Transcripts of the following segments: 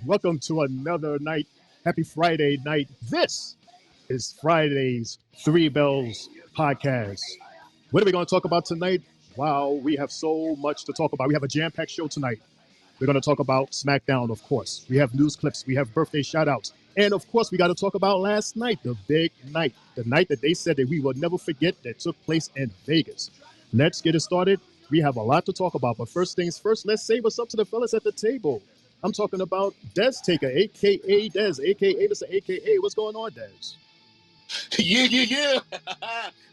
Welcome to another night. Happy Friday night. This is Friday's Three Bells podcast. What are we going to talk about tonight? Wow, we have so much to talk about. We have a jam-packed show tonight. We're going to talk about Smackdown, of course. We have news clips. We have birthday shout-outs. And, of course, we got to talk about last night, the big night, the night that they said that we will never forget that took place in Vegas. Let's get it started. We have a lot to talk about, but first things first, let's say what's up to the fellas at the table. I'm talking about Destaker, a.k.a. Des, a.k.a. Mr. a.k.a. What's going on, Des? Yeah.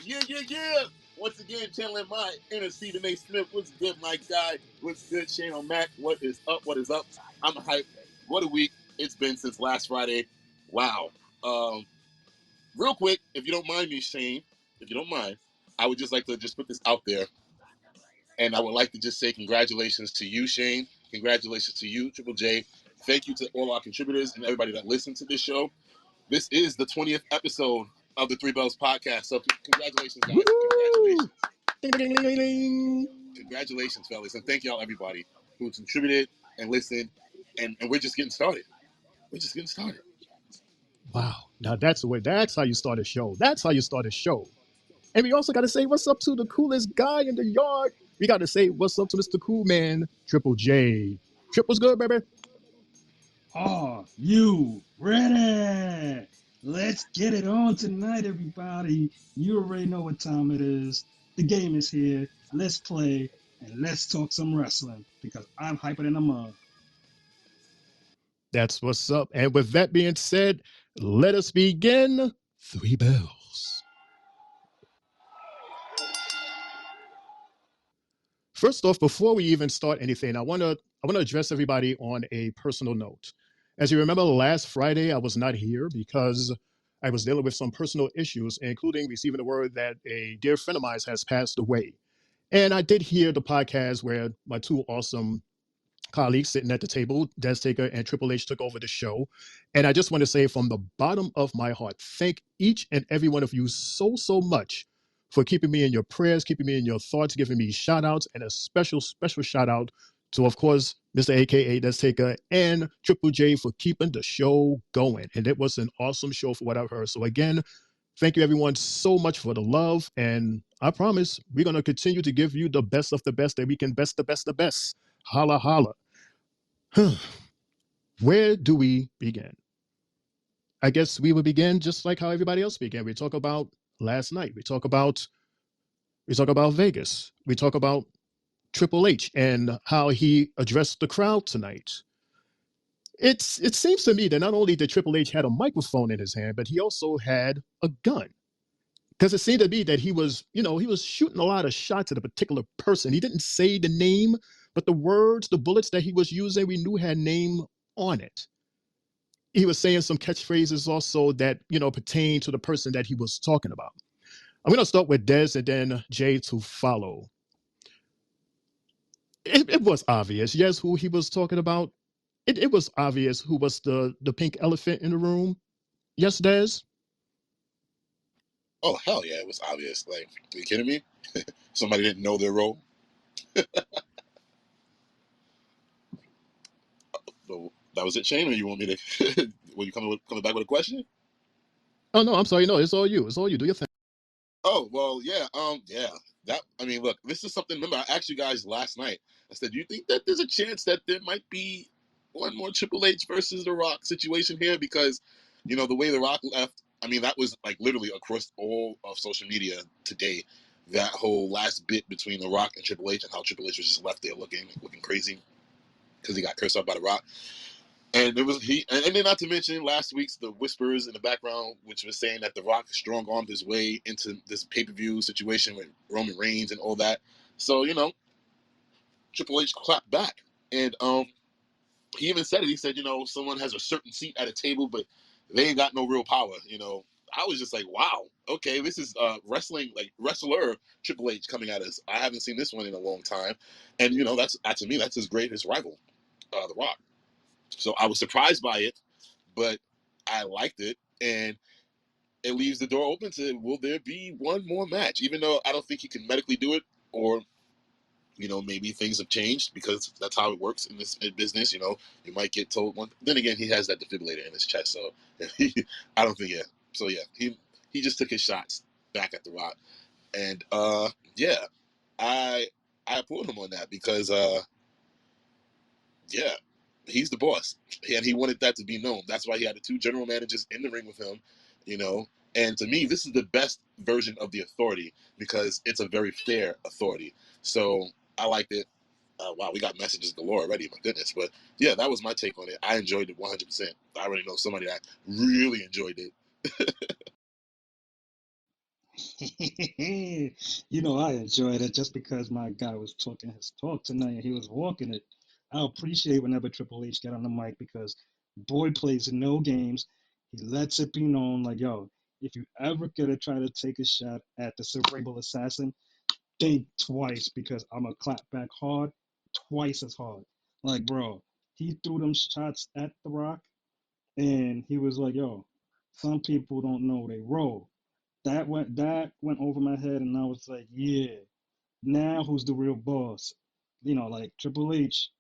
Yeah. Once again, channeling my inner Stephen A. Smith. What's good, my guy? What's good, Shane O'Mac? What is up? I'm hyped. What a week it's been since last Friday. Wow. Real quick, if you don't mind me, Shane, if you don't mind, I would just like to just put this out there. And I would like to just say congratulations to you, Shane. Congratulations to you, Triple J. Thank you to all our contributors and everybody that listened to this show. This is the 20th episode of the Three Bells podcast. So congratulations, guys. Woo-hoo! Congratulations. Ding. Congratulations, fellas. And thank y'all, everybody who contributed and listened. And we're just getting started. Wow. Now that's how you start a show. And we also got to say what's up to the coolest guy in the yard. We got to say what's up to Mr. Cool Man, Triple J. Triple's good, baby. Are you ready? Let's get it on tonight, everybody. You already know what time it is. The game is here. Let's play and let's talk some wrestling because I'm hyper than a mug. That's what's up. And with that being said, let us begin Three Bells. First off, before we even start anything, I want to address everybody on a personal note. As you remember, last Friday I was not here because I was dealing with some personal issues, including receiving the word that a dear friend of mine has passed away. And I did hear the podcast where my two awesome colleagues sitting at the table, Destaker and Triple H, took over the show. And I just want to say from the bottom of my heart, thank each and every one of you so much for keeping me in your prayers, keeping me in your thoughts, giving me shout outs, and a special shout out to, of course, Mr. AKA Destaker and Triple J for keeping the show going. And it was an awesome show for what I've heard. So again, thank you everyone so much for the love. And I promise we're going to continue to give you the best of the best that we can best the best. Holla, holla. Where do we begin? I guess we would begin just like how everybody else began. We talk about last night. We talk about Vegas. We talk about Triple H and how he addressed the crowd tonight. It seems to me that not only did Triple H had a microphone in his hand, but he also had a gun. Because it seemed to me that he was shooting a lot of shots at a particular person. He didn't say the name, but the words, the bullets that he was using, we knew had name on it. He was saying some catchphrases also that, pertain to the person that he was talking about. I'm going to start with Des and then Jay to follow. It was obvious, yes, who he was talking about. It was obvious who was the pink elephant in the room. Yes, Des? Oh, hell yeah, it was obvious. Like, are you kidding me? Somebody didn't know their role. So that was it, Shane, or you want me to... Were you coming back with a question? Oh, no, I'm sorry. No, it's all you. Do your thing. Oh, well, yeah. Look, this is something, remember, I asked you guys last night. I said, do you think that there's a chance that there might be one more Triple H versus The Rock situation here? Because, the way The Rock left, that was like literally across all of social media today. That whole last bit between The Rock and Triple H and how Triple H was just left there looking crazy because he got cursed out by The Rock. And it was and then not to mention last week's the whispers in the background, which was saying that The Rock strong-armed his way into this pay-per-view situation with Roman Reigns and all that. So, Triple H clapped back. And he even said it. He said, someone has a certain seat at a table, but they ain't got no real power. I was just like, wow, okay, this is wrestler Triple H coming at us. I haven't seen this one in a long time. And, that's to me, that's his greatest rival, The Rock. So I was surprised by it, but I liked it, and it leaves the door open to will there be one more match? Even though I don't think he can medically do it, or maybe things have changed because that's how it works in this business. You might get told one. Then again, he has that defibrillator in his chest, so I don't think. Yeah, so yeah, he just took his shots back at The Rock, and yeah, I applaud him on that because yeah, he's the boss, and he wanted that to be known. That's why he had the two general managers in the ring with him, you know. And to me, this is the best version of the authority because it's a very fair authority. So I liked it. Wow, we got messages galore already. My goodness, but yeah, that was my take on it. I enjoyed it 100%. I already know somebody that really enjoyed it. I enjoyed it just because my guy was talking his talk tonight and he was walking it. I appreciate whenever Triple H get on the mic because boy plays no games. He lets it be known, like, yo, if you ever gonna try to take a shot at the cerebral assassin, think twice because I'm gonna clap back hard, twice as hard. Like, bro, he threw them shots at The Rock and he was like, yo, some people don't know they roll. That went over my head, and I was like, yeah, now who's the real boss? Like Triple H,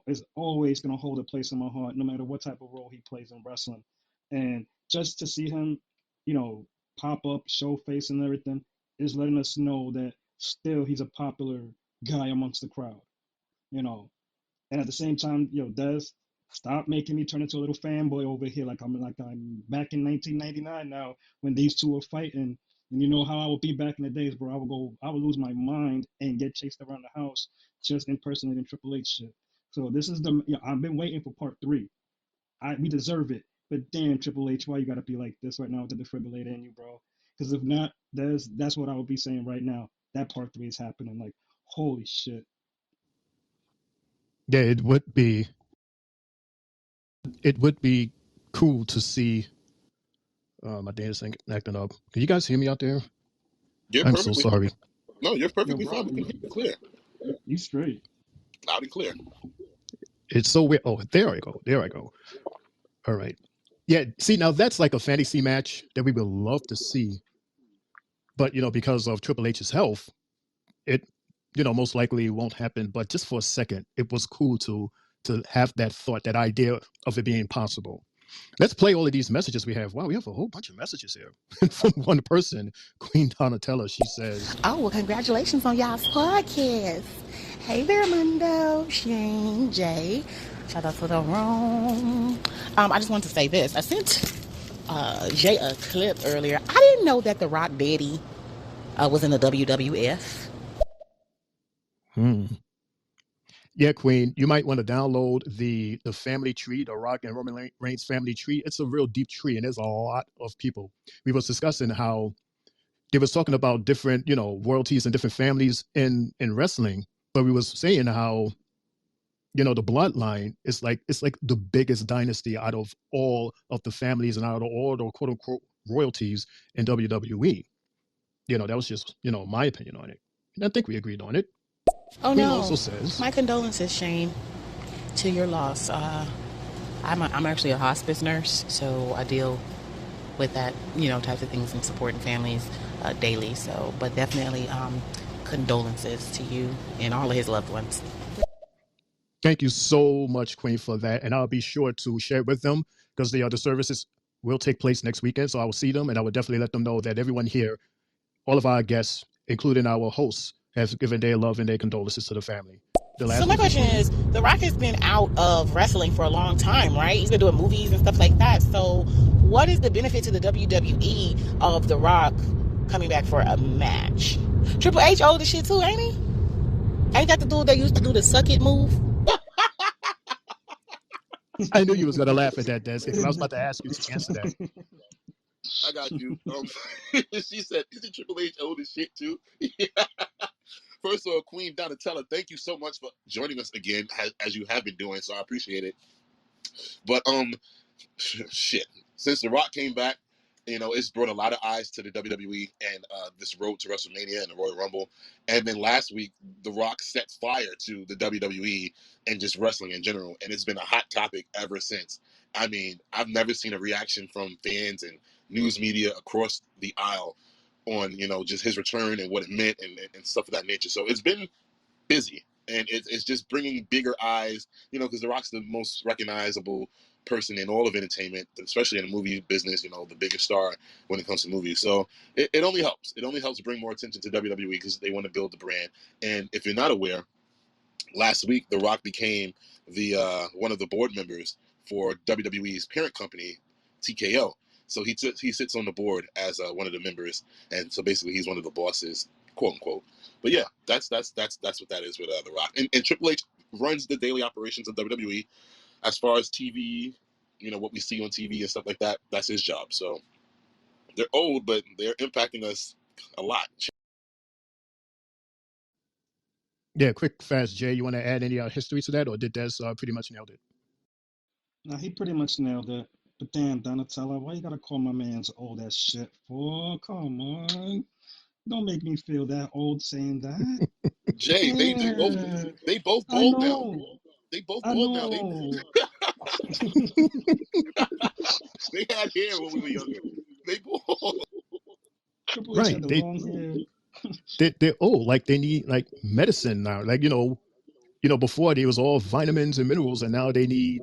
is always gonna hold a place in my heart, no matter what type of role he plays in wrestling. And just to see him, you know, pop up, show face, and everything is letting us know that still he's a popular guy amongst the crowd. You know, and at the same time, Des, stop making me turn into a little fanboy over here, like I'm back in 1999 now when these two were fighting. And you know how I would be back in the days, bro. I would lose my mind and get chased around the house just impersonating Triple H shit. So this is I've been waiting for part three. We deserve it. But damn, Triple H, why you gotta be like this right now with the defibrillator in you, bro? Because if not, that's what I would be saying right now. That part three is happening. Like, holy shit. Yeah, it would be cool to see. My data's acting up. Can you guys hear me out there? You're I'm so perfectly fine. sorry. No, you're Yo, perfectly fine. bro, We can hear you clear, you straight. loud and clear. It's so weird. Oh, there I go. There I go. All right. Yeah. See, now that's like a fantasy match that we would love to see, but because of Triple H's health, it most likely won't happen. But just for a second, it was cool to have that thought, that idea of it being possible. Let's play all of these messages we have. Wow, we have a whole bunch of messages here from one person, Queen Donatella. She says, Oh, well, congratulations on y'all's podcast. Hey there, Mundo, Shane, Jay. Shout out to the room. I just wanted to say this. I sent Jay a clip earlier. I didn't know that the Rock Daddy was in the WWF. hmm. Yeah, Queen, you might want to download the family tree, the Rock and Roman Reigns family tree. It's a real deep tree, and there's a lot of people. We was discussing how they was talking about different, royalties and different families in wrestling, but we was saying how the bloodline is like it's like the biggest dynasty out of all of the families and out of all the quote unquote royalties in WWE. That was just my opinion on it, and I think we agreed on it. Oh Queen no, also says, my condolences, Shane, to your loss. I'm actually a hospice nurse, so I deal with that, types of things and supporting families daily. So, but definitely condolences to you and all of his loved ones. "Thank you so much, Queen, for that, and I'll be sure to share it with them because the other services will take place next weekend. So I will see them, and I will definitely let them know that everyone here, all of our guests, including our hosts, have given their love and their condolences to the family." The So last my one from question Queen. is, The Rock has been out of wrestling for a long time, right? He's been doing movies and stuff like that. So what is the benefit to the WWE of The Rock coming back for a match? Triple H old as shit too, ain't he? Ain't that the dude that used to do the suck it move? I knew you was gonna laugh at that, Des, because I was about to ask you to answer that. I got you. She said, "Isn't Triple H old as shit too?" First of all, Queen Donatella, thank you so much for joining us again, as you have been doing. So I appreciate it. But shit. Since The Rock came back, it's brought a lot of eyes to the WWE and this road to WrestleMania and the Royal Rumble. And then last week, The Rock set fire to the WWE and just wrestling in general, and it's been a hot topic ever since. I mean, I've never seen a reaction from fans and news media across the aisle on just his return and what it meant and stuff of that nature. So it's been busy, and it's just bringing bigger eyes, because The Rock's the most recognizable person in all of entertainment, especially in the movie business, the biggest star when it comes to movies. So it only helps. It only helps bring more attention to WWE because they want to build the brand. And if you're not aware, last week The Rock became the one of the board members for WWE's parent company, TKO. So he sits on the board as one of the members, and so basically he's one of the bosses, quote unquote. But yeah, that's what that is with The Rock. And Triple H runs the daily operations of WWE as far as TV, what we see on TV and stuff like that. That's his job. So they're old, but they're impacting us a lot. Yeah, quick, fast, Jay. You want to add any history to that, or did Des pretty much nailed it? Now he pretty much nailed it. But damn, Donatella, why you gotta call my man's old as shit for? Come on. Don't make me feel that old saying that. Jay, Yeah, they both I bald now. know. They both I bald now. know. They had hair when we were younger. They bald. Triple H had Right. the long hair. They're old. Like they need like medicine now. Like before they was all vitamins and minerals, and now they need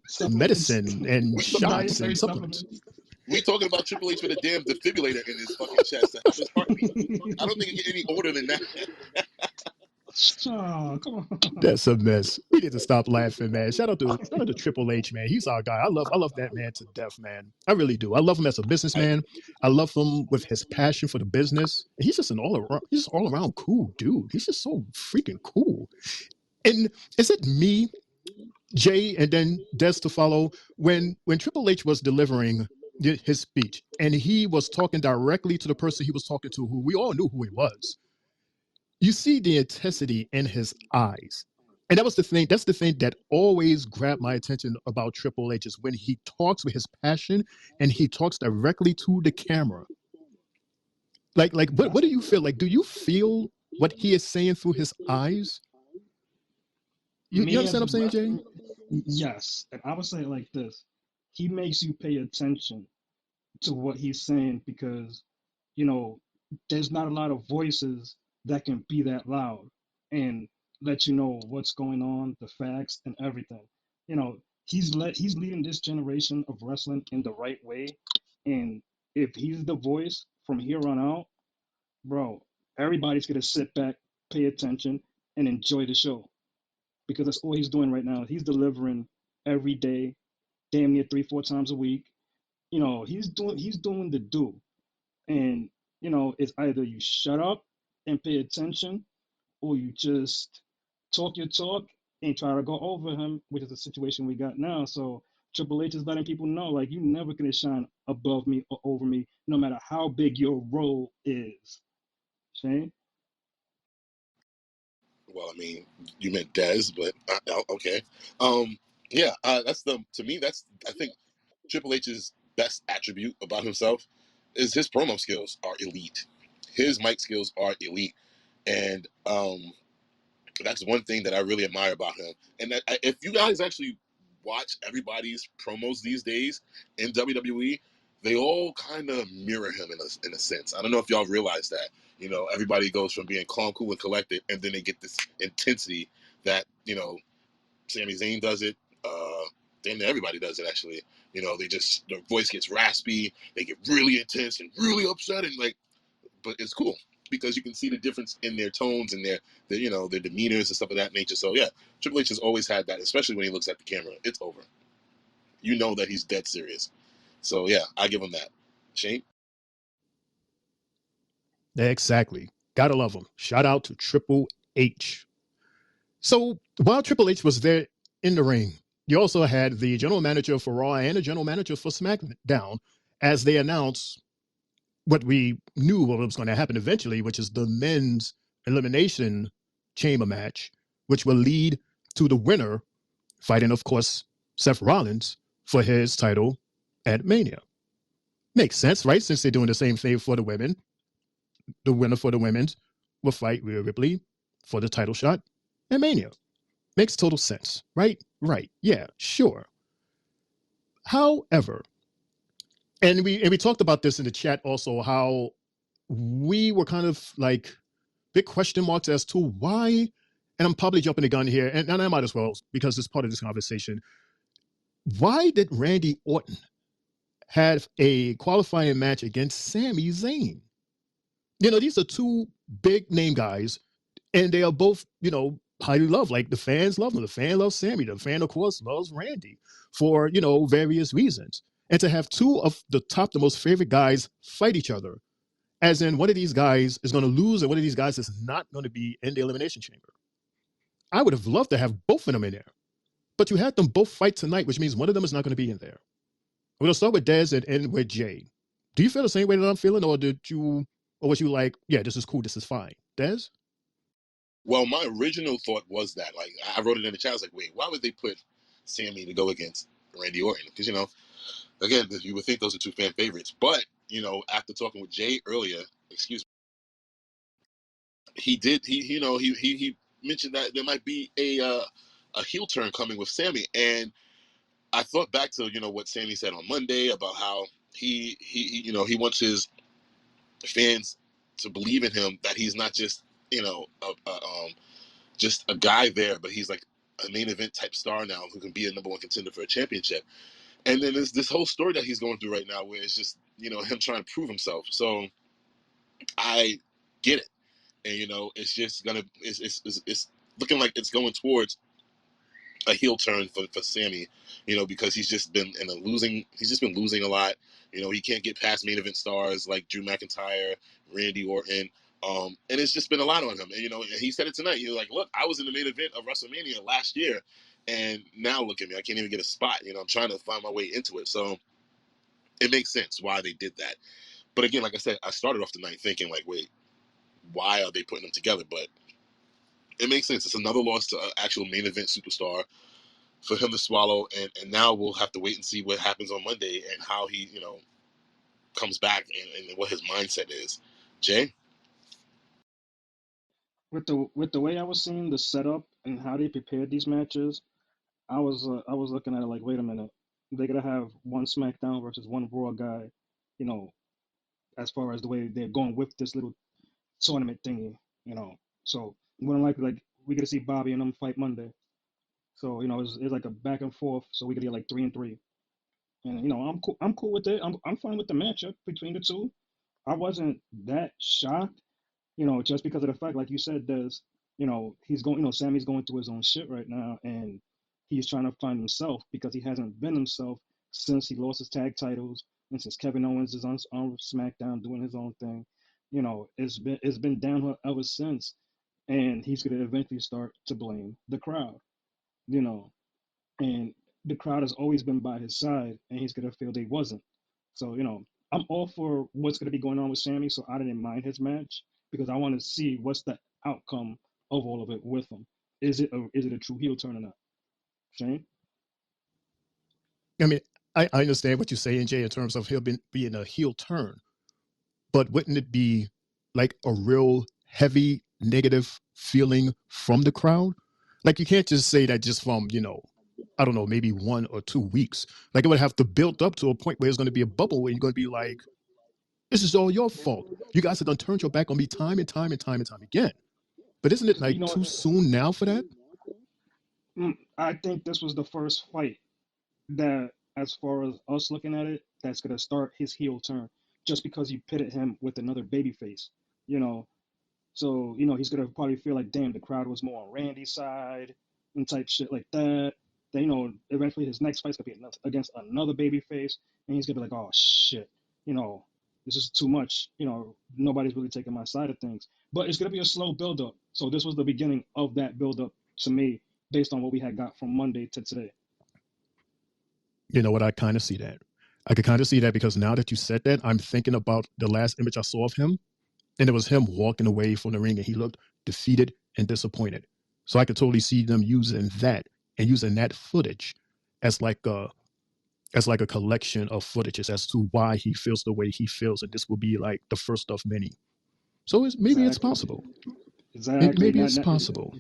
Supplements. medicine and We talking about shots Dietary and supplements. supplements. we talking about Triple H with a damn defibrillator in his fucking chest to help his heart beat. I don't think it get any older than that. Oh, come on. That's a mess. We need to stop laughing, man. Shout out to Triple H, man. He's our guy. I love that man to death, man. I really do. I love him as a businessman. I love him with his passion for the business. He's just he's just all around cool dude. He's just so freaking cool. And is it me, Jay, and then Des to follow, when Triple H was delivering his speech and he was talking directly to the person he was talking to, who we all knew who he was? You see the intensity in his eyes. And that was the thing. That's the thing that always grabbed my attention about Triple H, is when he talks with his passion and he talks directly to the camera. Like what do you feel? Like, do you feel what he is saying through his eyes? You Me understand as what a I'm saying, Jay? yes, and I would say it like this: he makes you pay attention to what he's saying because you know there's not a lot of voices that can be that loud and let you know what's going on, the facts and everything. You know, he's leading this generation of wrestling in the right way, and if he's the voice from here on out, bro, everybody's gonna sit back, pay attention, and enjoy the show because that's all he's doing right now. He's delivering every day, damn near 3, 4 times a week. You know, he's doing the do. And, it's either you shut up and pay attention or you just talk your talk and try to go over him, which is the situation we got now. So Triple H is letting people know, like, you never gonna shine above me or over me, no matter how big your role is. Shane? Well, I mean, you meant Dez, but okay. Yeah, to me, that's, I think, Triple H's best attribute about himself is his promo skills are elite. His mic skills are elite, and that's one thing that I really admire about him. And that, if you guys actually watch everybody's promos these days in WWE, they all kind of mirror him in a sense. I don't know if y'all realize that. Everybody goes from being calm, cool, and collected, and then they get this intensity that Sami Zayn does it. Then everybody does it actually. Their voice gets raspy. They get really intense and really upset, and but it's cool because you can see the difference in their tones and their demeanors and stuff of that nature. So yeah, Triple H has always had that, especially when he looks at the camera. It's over. You know that he's dead serious. So yeah, I give him that. Shane? Exactly. Gotta love him. Shout out to Triple H. So while Triple H was there in the ring, you also had the general manager for Raw and the general manager for SmackDown as they announced what we knew what was going to happen eventually, which is the men's elimination chamber match, which will lead to the winner fighting, of course, Seth Rollins for his title at Mania. Makes sense, right? Since they're doing the same thing for the women, the winner for the women's will fight Rhea Ripley for the title shot at Mania. Makes total sense, right? Right. Yeah, sure. However, and we talked about this in the chat also, how we were kind of like big question marks as to why and I'm probably jumping the gun here, and I might as well because it's part of this conversation. Why did Randy Orton have a qualifying match against Sami Zayn? These are two big name guys, and they are both, highly loved. Like the fans love them. The fan loves Sammy. The fan, of course, loves Randy for, various reasons. And to have two of the most favorite guys fight each other, as in one of these guys is going to lose and one of these guys is not going to be in the Elimination Chamber. I would have loved to have both of them in there. But you had them both fight tonight, which means one of them is not going to be in there. We're going to start with Dez and end with Jay. Do you feel the same way that I'm feeling, or was you like, yeah, this is cool, this is fine? Dez? Well, my original thought was that, like, I wrote it in the chat. I was like, wait, why would they put Sammy to go against Randy Orton? Because, again, you would think those are two fan favorites. But, after talking with Jay earlier, he mentioned that there might be a heel turn coming with Sammy. And I thought back to, what Sammy said on Monday about how he wants his fans to believe in him, that he's not just, just a guy there, but he's like a main event type star now who can be a number one contender for a championship. And then there's this whole story that he's going through right now where it's just, him trying to prove himself. So I get it. And, it's just it's looking like it's going towards a heel turn for Sammy, because he's just been losing a lot. He can't get past main event stars like Drew McIntyre, Randy Orton. And it's just been a lot on him. And, he said it tonight. He was like, look, I was in the main event of WrestleMania last year, and now look at me. I can't even get a spot. I'm trying to find my way into it. So it makes sense why they did that. But again, like I said, I started off the night thinking, like, wait, why are they putting them together? But it makes sense. It's another loss to an actual main event superstar for him to swallow. And now we'll have to wait and see what happens on Monday and how he, comes back and what his mindset is. Jay? With the way I was seeing the setup and how they prepared these matches, I was looking at it like, wait a minute, they're gonna have one SmackDown versus one Raw guy, you know, as far as the way they're going with this little tournament thingy, you know. So more than likely, like we get to see Bobby and them fight Monday. So it's like a back and forth. So we could get like 3-3, and I'm cool. I'm cool with it. I'm fine with the matchup between the two. I wasn't that shocked, just because of the fact, like you said, there's, he's going, Sammy's going through his own shit right now, and he's trying to find himself because he hasn't been himself since he lost his tag titles and since Kevin Owens is on SmackDown doing his own thing. It's been downhill ever since, and he's gonna eventually start to blame the crowd, you know, and the crowd has always been by his side, and he's gonna feel they wasn't. So I'm all for what's gonna be going on with Sammy, so I didn't mind his match because I want to see what's the outcome of all of it with him. Is it a true heel turn or not? Shane? I mean, I understand what you're saying, Jay, in terms of him being a heel turn, but wouldn't it be like a real heavy negative feeling from the crowd? Like you can't just say that just from, I don't know, maybe 1 or 2 weeks. Like it would have to build up to a point where it's going to be a bubble where you're going to be like, this is all your fault. You guys have done turned your back on me time and time and time and time again. But isn't it like too soon now for that? I think this was the first fight that, as far as us looking at it, that's gonna start his heel turn, just because you pitted him with another babyface, you know. So he's gonna probably feel like, damn, the crowd was more on Randy's side and type shit like that. Then eventually his next fight's gonna be against another babyface, and he's gonna be like, oh shit, you know, this is too much. Nobody's really taking my side of things. But it's gonna be a slow build up. So this was the beginning of that build up to me, based on what we had got from Monday to today. You know what? I kind of see that. I could kind of see that because now that you said that, I'm thinking about the last image I saw of him, and it was him walking away from the ring, and he looked defeated and disappointed. So I could totally see them using that and using that footage as like a collection of footages as to why he feels the way he feels, and this will be like the first of many. So maybe it's Exactly. possible. Exactly. Maybe it's possible.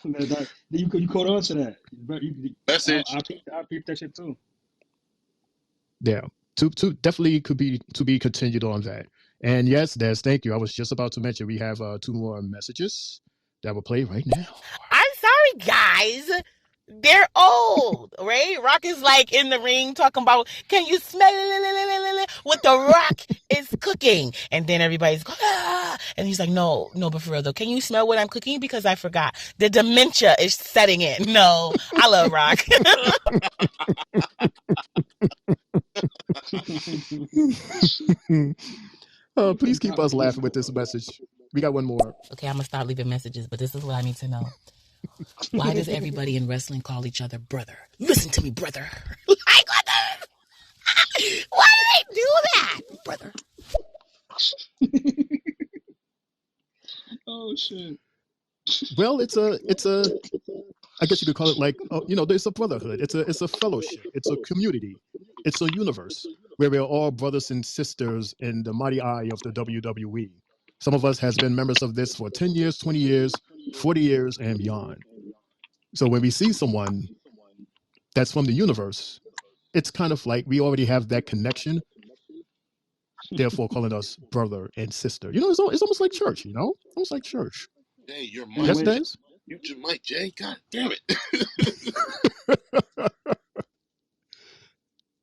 Exactly. You caught on to that. But Message. I peeped that shit too. Yeah. To definitely could be to be continued on that. And yes, Des, thank you. I was just about to mention we have 2 more messages that will play right now. I'm sorry, guys. They're old, right? Rock is like in the ring talking about, can you smell what the Rock is cooking? And then everybody's going, ah! And he's like, no, but for real though, can you smell what I'm cooking? Because I forgot. The dementia is setting in. No, I love Rock. Please keep us laughing with this message. We got one more. Okay, I'm going to stop leaving messages, but this is what I need to know. Why does everybody in wrestling call each other brother? Listen to me, brother. Like, what the? Why do they do that, brother? Oh shit. Well, it's a I guess you could call it like there's a brotherhood. It's a fellowship. It's a community. It's a universe where we're all brothers and sisters in the mighty eye of the WWE. Some of us has been members of this for 10 years, 20 years, 40 years, and beyond. So when we see someone that's from the universe, it's kind of like we already have that connection, therefore calling us brother and sister. It's almost like church, almost like church. Hey, your mic. Yes, Des? Mute your mic, Jay. God damn it.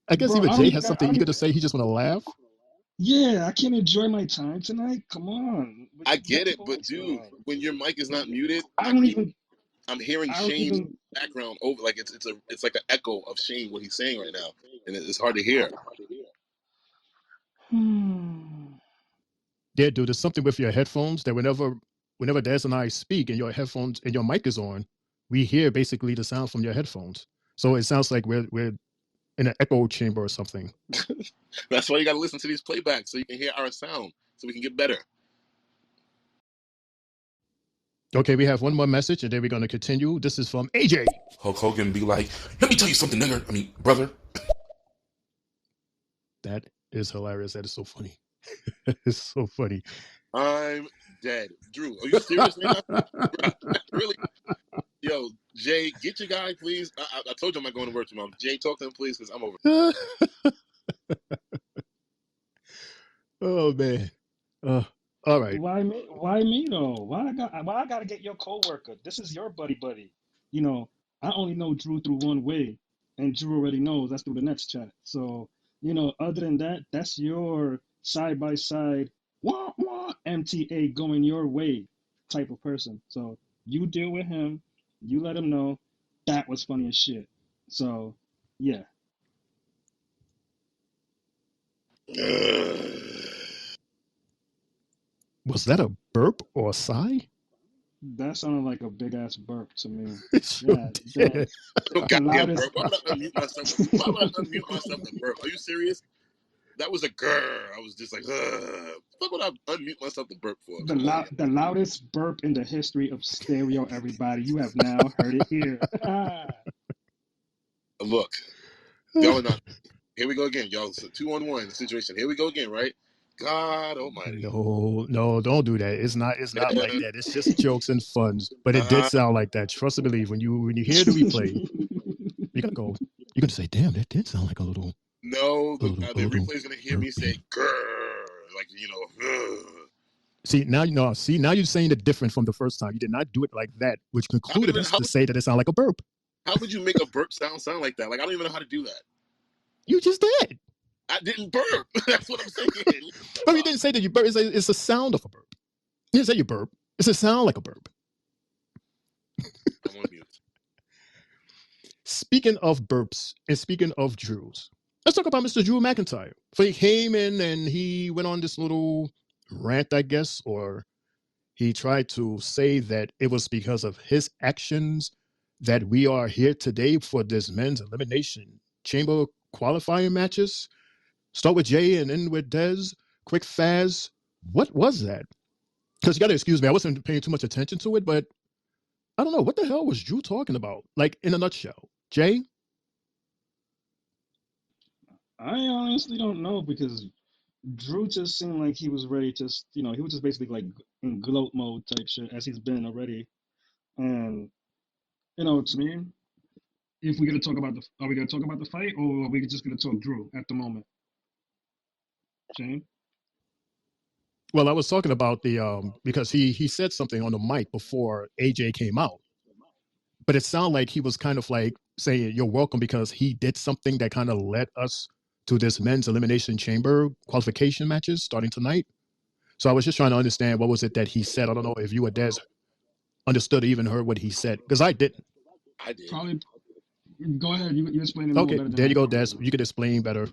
I guess even Jay has something eager to say. He just want to laugh. Yeah, I can't enjoy my time tonight. Come on. I get it, but dude, when your mic is not muted, I'm hearing Shane's background over, like it's like an echo of Shane what he's saying right now, and it's hard to hear. Yeah, dude, there's something with your headphones that whenever Des and I speak and your headphones and your mic is on, we hear basically the sound from your headphones. So it sounds like we're in an echo chamber or something. That's why you got to listen to these playbacks so you can hear our sound, so we can get better. Okay, we have one more message, and then we're going to continue. This is from AJ. Hulk Hogan be like, let me tell you something, nigga. Brother. That is hilarious. That is so funny. It's so funny. I'm dead. Drew, are you serious right now? Really? Yo, Jay, get your guy, please. I told you I'm not going to work tomorrow. Jay, talk to him, please, because I'm over. Oh, man. All right. Why me? Why me though? Why I gotta get your coworker? This is your buddy. I only know Drew through one way, and Drew already knows that's through the next chat. So, other than that, that's your side by side wah wah MTA going your way type of person. So you deal with him, you let him know that was funny as shit. So yeah. Was that a burp or a sigh? That sounded like a big ass burp to me. Sure did. Loudest... Why would I unmute myself? Why would I unmute myself to burp? Are you serious? That was a grrr. I was just like, what would I unmute myself to burp for? The loudest burp in the history of stereo, everybody. You have now heard it here. Look, y'all are not. Here we go again, y'all. It's a 2-on-1 situation. Here we go again, right? God almighty. No, don't do that. It's not like that. It's just jokes and funs. But it did sound like that. Trust and believe. When you hear the replay, you're gonna say, damn, that did sound like a little. No, the replay is gonna hear me say grrr, like See now you're saying it different from the first time. You did not do it like that, which concluded us to say that it sounded like a burp. How would you make a burp sound like that? Like, I don't even know how to do that. You just did. I didn't burp. That's what I'm saying. But you didn't say that you burp. It's a sound of a burp. You didn't say you burp. It's a sound like a burp. I'm on mute. Speaking of burps and speaking of Drews, let's talk about Mr. Drew McIntyre. So he came in and he went on this little rant, I guess, or he tried to say that it was because of his actions that we are here today for this men's Elimination Chamber qualifying matches. Start with Jay and end with Des. Quick, fast. What was that? Because you got to excuse me, I wasn't paying too much attention to it, but I don't know. What the hell was Drew talking about? Like, in a nutshell. Jay? I honestly don't know, because Drew just seemed like he was ready to, he was just basically like in gloat mode type shit, as he's been already. And, to me, if we're going to talk about are we going to talk about the fight, or are we just going to talk Drew at the moment? Shane? Well, I was talking about the because he said something on the mic before AJ came out, but it sounded like he was kind of like saying you're welcome because he did something that kind of led us to this men's elimination chamber qualification matches starting tonight. So I was just trying to understand what was it that he said. I don't know if you or Des understood or even heard what he said because I didn't. I did. Probably go ahead. You explain it a little Okay, better than there I you go, probably Des. would. You could explain better.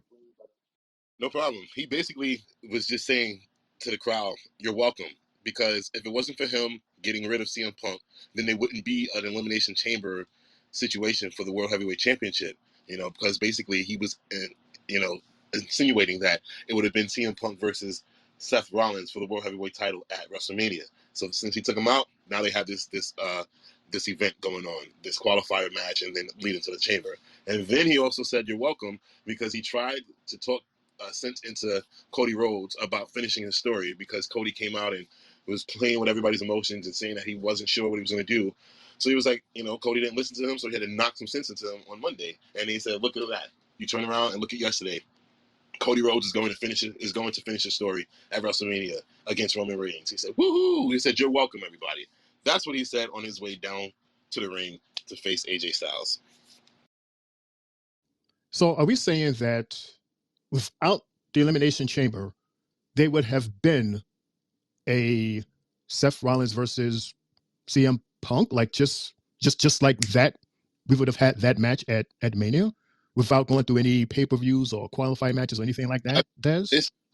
No problem. He basically was just saying to the crowd, "You're welcome," because if it wasn't for him getting rid of CM Punk, then there wouldn't be an elimination chamber situation for the World Heavyweight Championship. Because basically he was, insinuating that it would have been CM Punk versus Seth Rollins for the World Heavyweight title at WrestleMania. So since he took him out, now they have this event going on, this qualifier match, and then leading to the chamber. And then he also said, "You're welcome," because he tried to talk sense into Cody Rhodes about finishing his story because Cody came out and was playing with everybody's emotions and saying that he wasn't sure what he was going to do. So he was like, Cody didn't listen to him, so he had to knock some sense into him on Monday. And he said, "Look at that. You turn around and look at yesterday. Cody Rhodes is going to finish his story at WrestleMania against Roman Reigns." He said, "Woohoo!" He said, "You're welcome, everybody." That's what he said on his way down to the ring to face AJ Styles. So are we saying that without the elimination chamber, they would have been a Seth Rollins versus CM Punk, like just like that, we would have had that match at Mania without going through any pay-per-views or qualifying matches or anything like that, Des?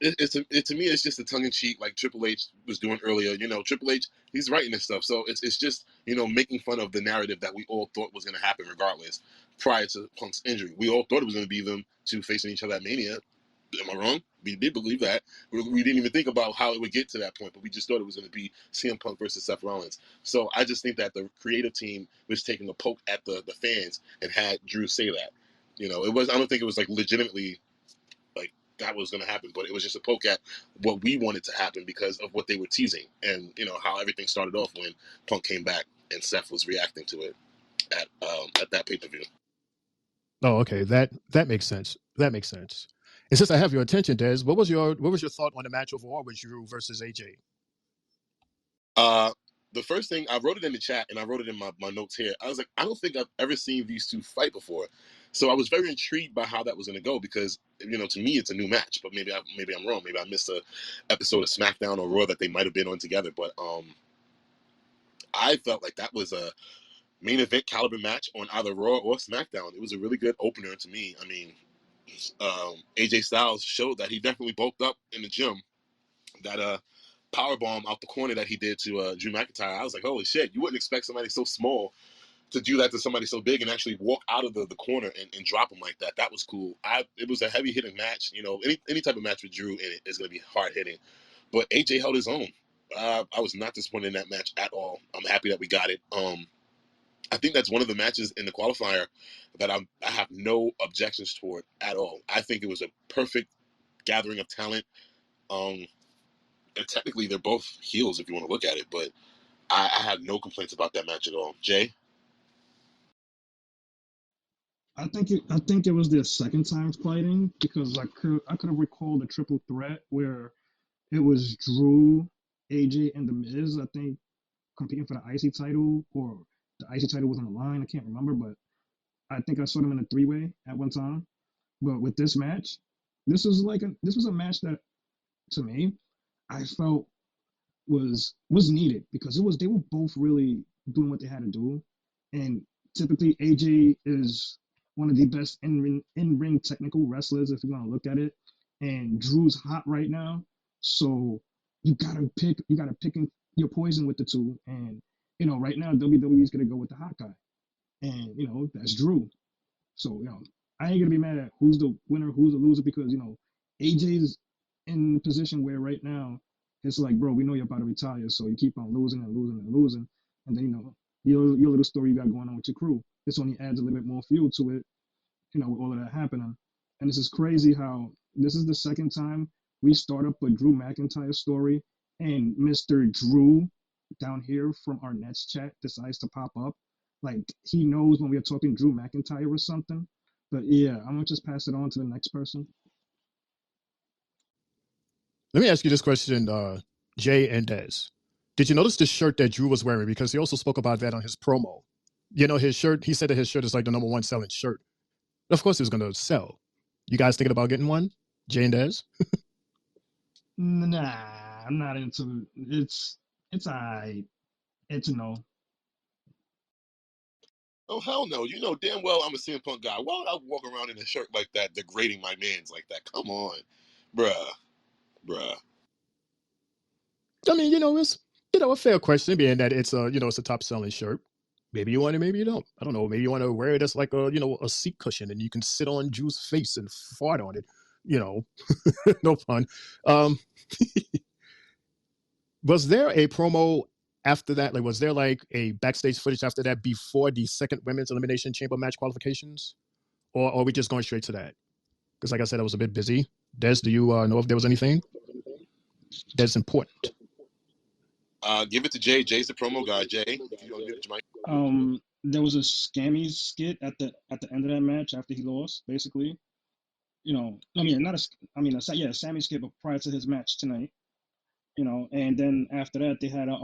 To me, it's just a tongue in cheek, like Triple H was doing earlier. Triple H, he's writing this stuff, so it's just making fun of the narrative that we all thought was going to happen, regardless. Prior to Punk's injury, we all thought it was going to be them two facing each other at Mania. Am I wrong? We did believe that. We didn't even think about how it would get to that point, but we just thought it was going to be CM Punk versus Seth Rollins. So I just think that the creative team was taking a poke at the fans and had Drew say that. It was. I don't think it was like legitimately like that was going to happen, but it was just a poke at what we wanted to happen because of what they were teasing and how everything started off when Punk came back and Seth was reacting to it at that pay-per-view. Oh, okay, that makes sense. That makes sense. And since I have your attention, Des, what was your thought on the match overall with Drew versus AJ? The first thing I wrote it in the chat and I wrote it in my notes here. I was like, I don't think I've ever seen these two fight before, so I was very intrigued by how that was going to go because to me it's a new match, but maybe I'm wrong. Maybe I missed a episode of SmackDown or Raw that they might have been on together, but I felt like that was a main event caliber match on either Raw or SmackDown. It was a really good opener to me. I mean, AJ Styles showed that he definitely bulked up in the gym. That power bomb out the corner that he did to Drew McIntyre, I was like, holy shit! You wouldn't expect somebody so small to do that to somebody so big and actually walk out of the corner and drop him like that. That was cool. It was a heavy hitting match. Any type of match with Drew in it is going to be hard hitting, but AJ held his own. I was not disappointed in that match at all. I'm happy that we got it. I think that's one of the matches in the qualifier that I have no objections toward at all. I think it was a perfect gathering of talent. Um, and technically, they're both heels if you want to look at it, but I had no complaints about that match at all. Jay? I think it was their second time fighting because I could have recalled a triple threat where it was Drew, AJ, and The Miz. I think competing for the IC title or the IC title was on the line. I can't remember, but I think I saw them in a three-way at one time. But with this match, this was a match that to me I felt was needed because it was they were both really doing what they had to do, and typically AJ is one of the best in ring technical wrestlers if you want to look at it, and Drew's hot right now, so you gotta pick your poison with the two, and right now WWE is gonna go with the hot guy, and that's Drew. So, I ain't gonna be mad at who's the winner, who's the loser, because AJ's in a position where right now it's like, bro, we know you're about to retire, so you keep on losing and losing and losing, and then your little story you got going on with your crew. This only adds a little bit more fuel to it, with all of that happening. And this is crazy how this is the second time we start up a Drew McIntyre story, and Mr. Drew down here from our Nets chat decides to pop up. Like he knows when we are talking Drew McIntyre or something. But yeah, I'm gonna just pass it on to the next person. Let me ask you this question, Jay and Dez. Did you notice the shirt that Drew was wearing? Because he also spoke about that on his promo. You know, his shirt, he said that his shirt is like the number one selling shirt. Of course, he was going to sell. You guys thinking about getting one? Jay and Dez? Nah, I'm not into it. It's alright. It's a no. Oh hell no! You know damn well I'm a CM Punk guy. Why would I walk around in a shirt like that, degrading my man's like that? Come on, bruh. I mean, it's a fair question, being that it's it's a top selling shirt. Maybe you want it, maybe you don't. I don't know. Maybe you want to wear it as like a seat cushion, and you can sit on Drew's face and fart on it. You know, no fun. Um, was there a promo after that? Like, was there like a backstage footage after that before the second women's elimination chamber match qualifications, or are we just going straight to that? Because, like I said, I was a bit busy. Des, do you know if there was anything that's important? Give it to Jay. Jay's the promo guy. Jay, if you don't get it, Mike. There was a scammy skit at the end of that match after he lost, basically. I mean, not a, I mean, yeah, Sammy skit, but prior to his match tonight, and then after that they had a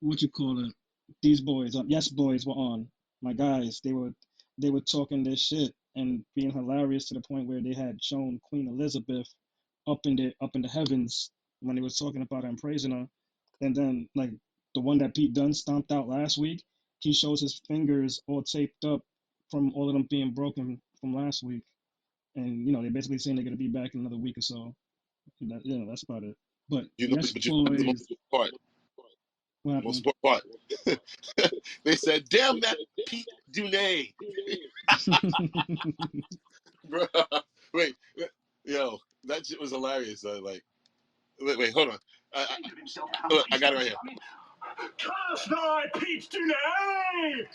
what you call it? These boys, yes, boys were on. My guys, they were talking this shit and being hilarious to the point where they had shown Queen Elizabeth up in the heavens when they was talking about her and praising her, and then like the one that Pete Dunne stomped out last week, he shows his fingers all taped up from all of them being broken from last week, and they're basically saying they're gonna be back in another week or so. That's about it. But yes, But you know the boys, most important part. what The most happened? important part. They said, "Damn that Pete Dunne, bro." Wait, yo, that shit was hilarious. Like, wait, hold on. Look, I got it right here. Cast thy Pete Dunne!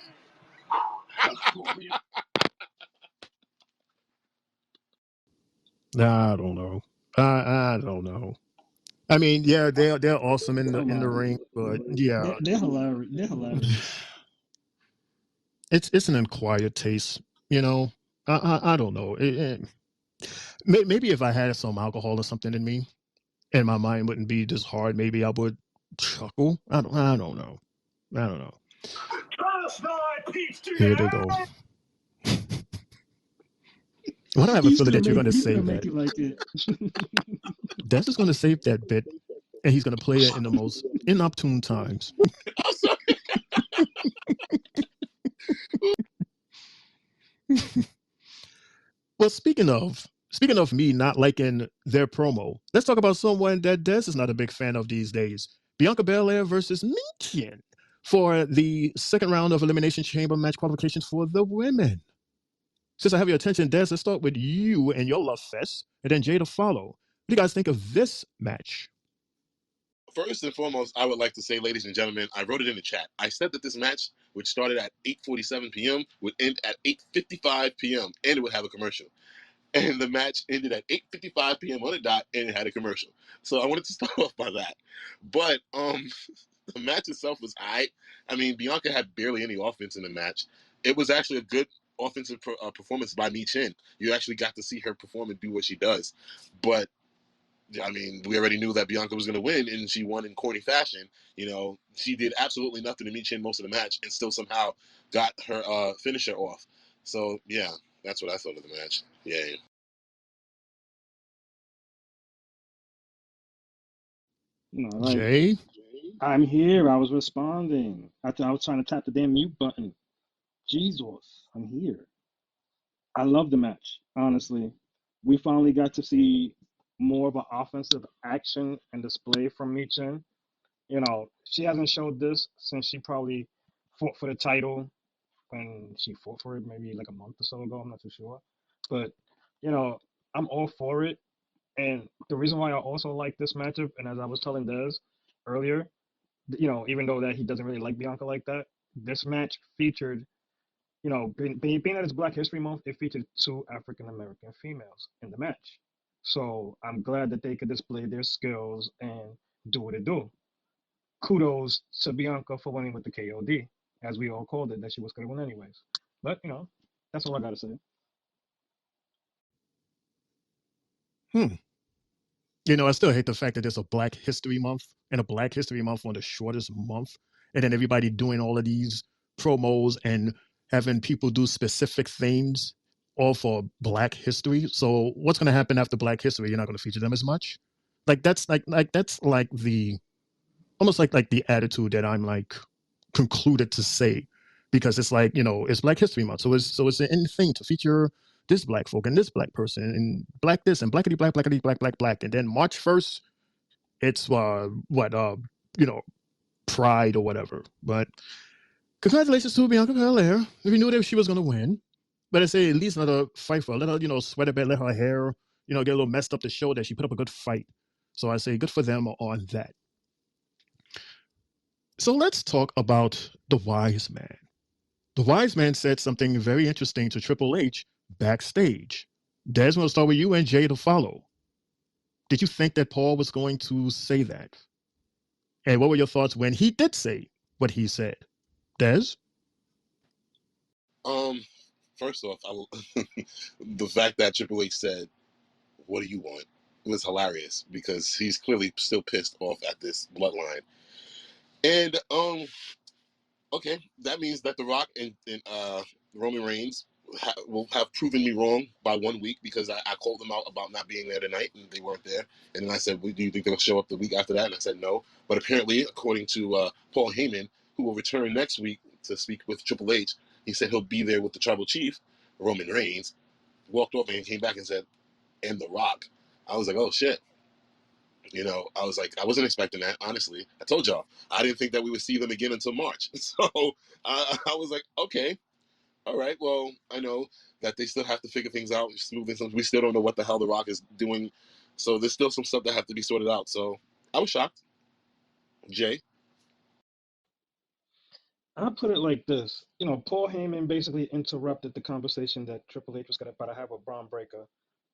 I don't know. I don't know. I mean, yeah, they're awesome in the Come on, ring, but yeah, they're hilarious. They're hilarious. it's an acquired taste. You know, I don't know. Maybe if I had some alcohol or something in me, and my mind wouldn't be this hard, maybe I would chuckle. I don't know. I don't know. Cast thy Pete Here they Dunne! go. Why do I have a He's feeling gonna that you're make going to he's gonna save make that? you like it. Des is going to save that bit, and he's going to play it in the most inopportune times. I'm sorry. Well, speaking of me not liking their promo, let's talk about someone that Des is not a big fan of these days. Bianca Belair versus Michin for the second round of Elimination Chamber match qualifications for the women. Since I have your attention, Des, let's start with you and your love fest, and then Jay to follow. What do you guys think of this match? First and foremost, I would like to say, ladies and gentlemen, I wrote it in the chat. I said that this match, which started at 8:47 p.m., would end at 8:55 p.m. and it would have a commercial. And the match ended at 8:55 p.m. on the dot, and it had a commercial. So I wanted to start off by that. But the match itself was alright. I mean, Bianca had barely any offense in the match. It was actually a good offensive performance by Michin. You actually got to see her perform and do what she does. But I mean, we already knew that Bianca was going to win, and she won in corny fashion. She did absolutely nothing to Michin most of the match, and still somehow got her finisher off. So yeah, that's what I thought of the match. Yeah. Like Jay? I'm here. I was responding. I was trying to tap the damn mute button. Jesus, I'm here. I love the match. Honestly, we finally got to see more of an offensive action and display from Michin. She hasn't showed this since she probably fought for the title when she fought for it maybe like a month or so ago. I'm not too sure, but you know, I'm all for it. And the reason why I also like this matchup, and as I was telling Des earlier, even though that he doesn't really like Bianca like that, this match featured, being that it's Black History Month, it featured two African American females in the match. So I'm glad that they could display their skills and do what they do. Kudos to Bianca for winning with the KOD, as we all called it, that she was going to win anyways. But, that's all I got to say. Hmm. I still hate the fact that there's a Black History Month and a Black History Month on the shortest month, and then everybody doing all of these promos and having people do specific things all for Black history. So what's going to happen after Black History? You're not going to feature them as much. That's like the almost like the attitude that I'm like concluded to say, because it's like it's Black History Month, so it's an thing to feature this Black folk and this Black person and Black this and blackity black blackity black black black, and then March 1st it's what Pride or whatever. But congratulations to Bianca Belair. We knew that she was gonna win, but I say at least another fight for her. Let her sweat a bit, let her hair get a little messed up to show that she put up a good fight. So I say good for them on that. So let's talk about the wise man. The wise man said something very interesting to Triple H backstage. Des, I'm going to start with you and Jay to follow. Did you think that Paul was going to say that? And what were your thoughts when he did say what he said? Des? First off, the fact that Triple H said, "What do you want?" was hilarious, because he's clearly still pissed off at this bloodline. And okay, that means that The Rock and Roman Reigns will have proven me wrong by 1 week, because I called them out about not being there tonight, and they weren't there. And then I said, "Do you think they'll show up the week after that?" And I said no. But apparently, according to Paul Heyman, who will return next week to speak with Triple H, he said he'll be there with the Tribal Chief, Roman Reigns. Walked off and came back and said, "And The Rock." I was like, oh shit. I was like, I wasn't expecting that, honestly. I told y'all, I didn't think that we would see them again until March. So I was like, okay, all right, well, I know that they still have to figure things out, smoothing things. We still don't know what the hell The Rock is doing. So there's still some stuff that have to be sorted out. So I was shocked. Jay? I put it like this. Paul Heyman basically interrupted the conversation that Triple H was about to have with Braun Breaker.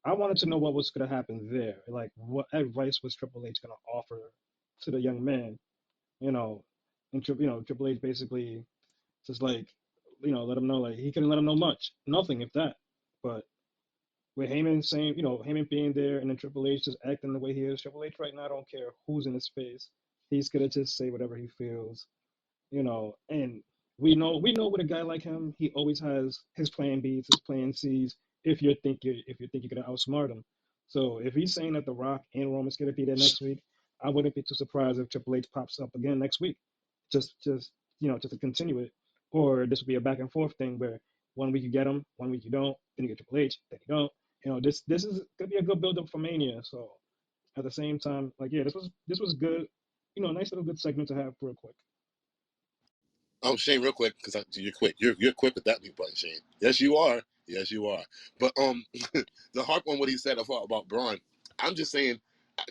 I wanted to know what was going to happen there. Like, what advice was Triple H going to offer to the young man? And Triple H basically just like, let him know, like, he couldn't let him know much, nothing if that. But with Heyman saying, Heyman being there, and then Triple H just acting the way he is, Triple H right now don't care who's in his face. He's gonna just say whatever he feels. And we know with a guy like him, he always has his plan B's, his plan C's. If you think you're gonna outsmart him, so if he's saying that The Rock and Roman's gonna be there next week, I wouldn't be too surprised if Triple H pops up again next week, just to continue it, or this would be a back and forth thing where 1 week you get him, 1 week you don't, then you get Triple H, then you don't. This is gonna be a good build up for Mania. So at the same time, like, yeah, this was good. Nice little good segment to have real quick. Oh, Shane, real quick, because you're quick. You're quick with that mute button, Shane. Yes, you are. Yes, you are. But the harp on what he said about Braun, I'm just saying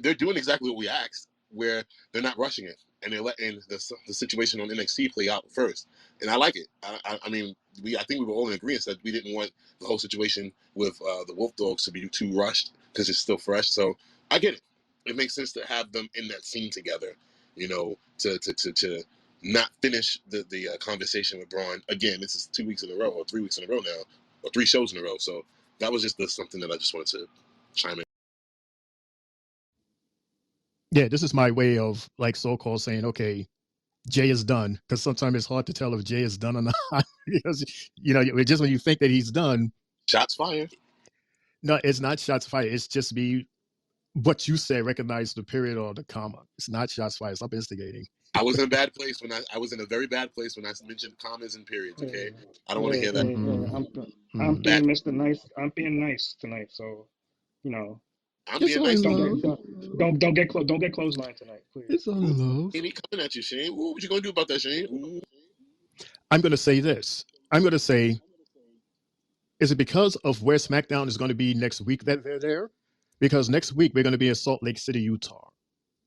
they're doing exactly what we asked, where they're not rushing it, and they're letting the situation on NXT play out first. And I like it. I mean, I think we were all in agreement that we didn't want the whole situation with the Wolf Dogs to be too rushed, because it's still fresh. So I get it. It makes sense to have them in that scene together, to not finish the conversation with Braun. Again, this is 2 weeks in a row, or 3 weeks in a row now, or 3 shows in a row. So that was just something that I just wanted to chime in. Yeah, this is my way of like so-called saying, okay, Jay is done, because sometimes it's hard to tell if Jay is done or not. Because just when you think that he's done, Shots fired. no, it's not shots fired. It's just be what you said. Recognize the period or the comma. It's not shots fired. Stop instigating. I was in a bad place I was in a very bad place when I mentioned commas and periods. Okay, I don't want to hear that. I'm Mm. being Mr. Nice. I'm being nice tonight, so I'm It's being all nice. in don't love. don't get closed line tonight, please. It's all in love. Amy coming at you, Shane. Ooh, what you gonna do about that, Shane? Ooh. I'm going to say this. I'm going to say, is it because of where SmackDown is going to be next week that they're there? Because next week we're going to be in Salt Lake City, Utah.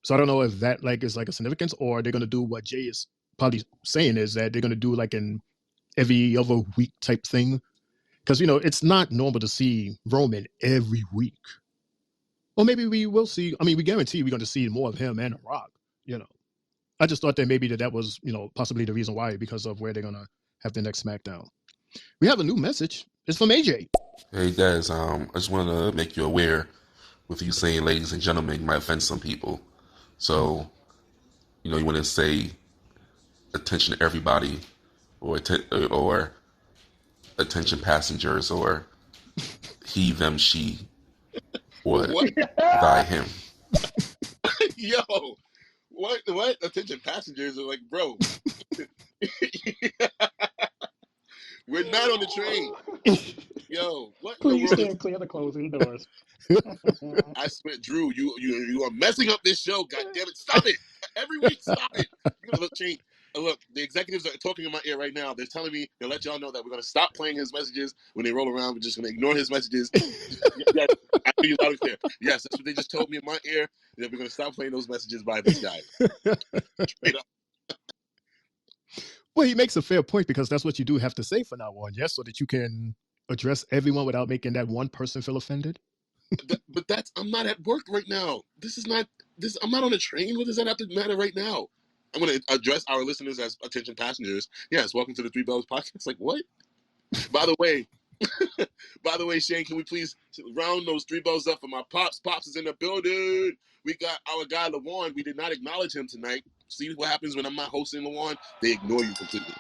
So I don't know if that is like a significance, or they're going to do what Jay is probably saying, is that they're going to do like an every other week type thing. Because, it's not normal to see Roman every week. Or maybe we will see, we guarantee we're going to see more of him and The Rock, I just thought that maybe that was, possibly the reason why, because of where they're going to have the next SmackDown. We have a new message. It's from AJ. Hey guys, I just wanted to make you aware with you saying ladies and gentlemen might offend some people. So, you want to say attention everybody, or attention passengers, or he, them, she, or What? thy, him. Yo, what? Attention passengers are like, bro. We're not on the train. Yo, what in the Please world stand clear of the closing doors. I swear, Drew, you are messing up this show. God damn it. Stop it. Every week, stop it. You're gonna change. Look, the executives are talking in my ear right now. They're telling me, they'll let y'all know that we're gonna stop playing his messages when they roll around. We're just gonna ignore his messages. Yes, I hear you loud and clear. Yes, that's what they just told me in my ear. That we're gonna stop playing those messages by this guy. Straight up. Well, he makes a fair point, because that's what you do have to say from now on, yes, so that you can address everyone without making that one person feel offended. But I'm not at work right now. I'm not on a train. What does that have to matter right now? I'm going to address our listeners as attention passengers. Yes, welcome to the Three Bells podcast. Like, what? By the way, Shane, can we please round those 3 bells up for my pops? Pops is in the building. We got our guy Lawan. We did not acknowledge him tonight. See what happens when I'm not hosting Lawan? They ignore you completely.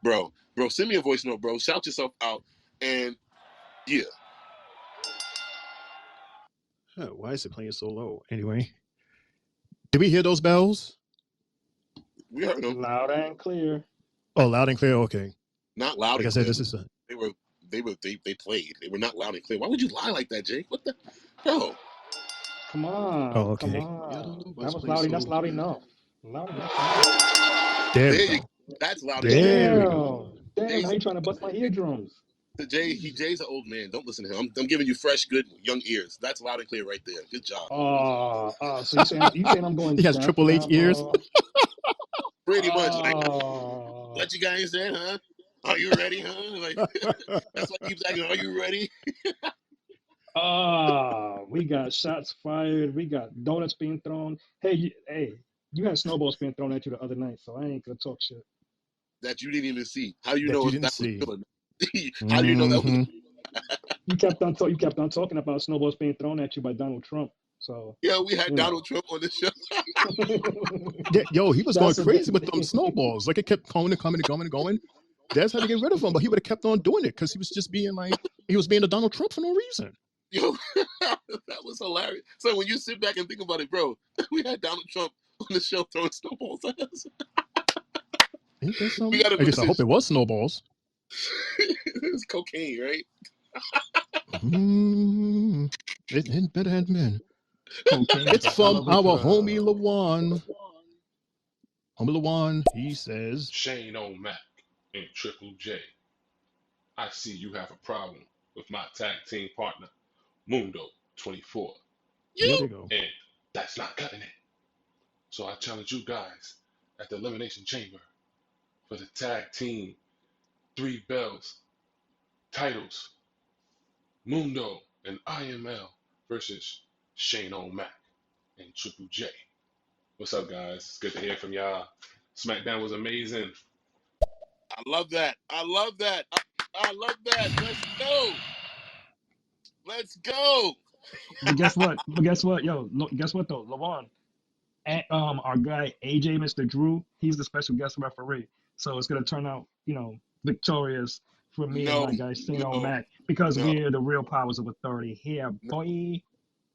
Bro, send me a voice note, bro. Shout yourself out. And yeah. Why is it playing so low? Anyway, did we hear those bells? We heard them. Loud and clear. Oh, loud and clear. Okay. Not loud Like and I said, clear. this is They played. They were not loud and clear. Why would you lie like that, Jake? What the bro? Come on. Oh, okay. Come on. That was loud. That's loud enough. Loud enough. There There we you go. go. That's loud There and we clear. go. Damn, how you trying to bust my eardrums? Jay's an old man. Don't listen to him. I'm giving you fresh, good, young ears. That's loud and clear right there. Good job. So you saying I'm going He has deaf Triple H now, ears. bro? Pretty much. Like, what you guys said, huh? Are you ready, huh? Like, that's what keeps asking. Are you ready? We got shots fired. We got donuts being thrown. Hey, you had snowballs being thrown at you the other night, so I ain't gonna talk shit. That you didn't even see. How do you That know you if didn't that was see. real or not? How do you know that was? You kept on talking about snowballs being thrown at you by Donald Trump. So Yeah, we had Donald Trump on the show. Yeah, yo, he was going That's a crazy with them snowballs. Like, it kept coming and coming and going and going. That's how to get rid of him. But he would have kept on doing it, because he was just being like, he was being a Donald Trump for no reason. Yo, that was hilarious. So when you sit back and think about it, bro, we had Donald Trump on the show throwing snowballs at us. Ain't there some? We got a I guess I message. hope it was snowballs. It's cocaine, right? It better have been. cocaine. It's from our homie Law. Lawan. Homie Lawan, he says, Shane O'Mac and Triple J. I see you have a problem with my tag team partner, Mundo 24. there You we go. And that's not cutting it. So I challenge you guys at the Elimination Chamber for the tag team 3 bells titles, Mundo and IML versus Shane O'Mac and Triple J. What's up, guys? It's good to hear from y'all. Smackdown was amazing. I love that. I love that. I love that. Let's go. Let's go. But guess what? Yo, look, guess what though? Lawan, and, our guy AJ, Mr. Drew, he's the special guest referee. So it's gonna turn out, victorious for me and No, my guy Shane no, O'Mac because no, we're the real powers of authority here, no, boy.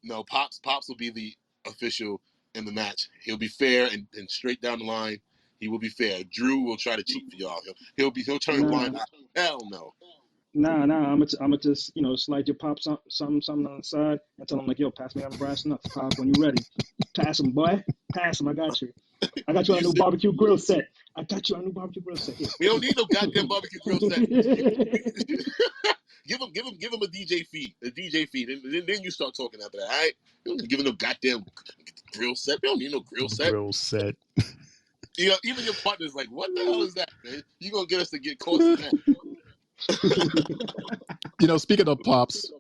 no. Pops will be the official in the match. He'll be fair and straight down the line. He will be fair. Drew will try to cheat for y'all. He'll turn Nah, blind eye. Hell no. nah. I'm just slide your pop something on the side and tell him like, yo, pass me on brass nuts, pop, when you ready. Pass him, boy. Pass him. I got you. I got you on a You new said barbecue grill set. I got you on a new barbecue grill set here. we don't need no goddamn barbecue grill set. Give him a DJ feed, and then you start talking after that. All right, you don't give him no goddamn grill set. We don't need no grill set. Grill set. Even your partner's like, what the hell is that, man? You gonna get us to get caught in that? Speaking of Pops,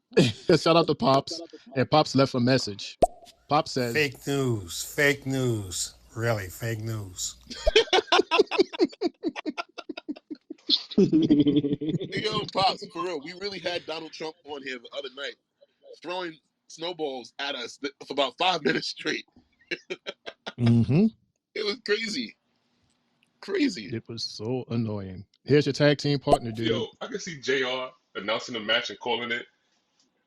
shout out to Pops. And Pops left a message. Pop says, Fake news, really fake news. Yo, Pops, for real, we really had Donald Trump on here the other night, throwing snowballs at us for about 5 minutes straight. Mm-hmm. It was crazy. Crazy. It was so annoying. Here's your tag team partner, dude. Yo, I can see JR announcing the match and calling it.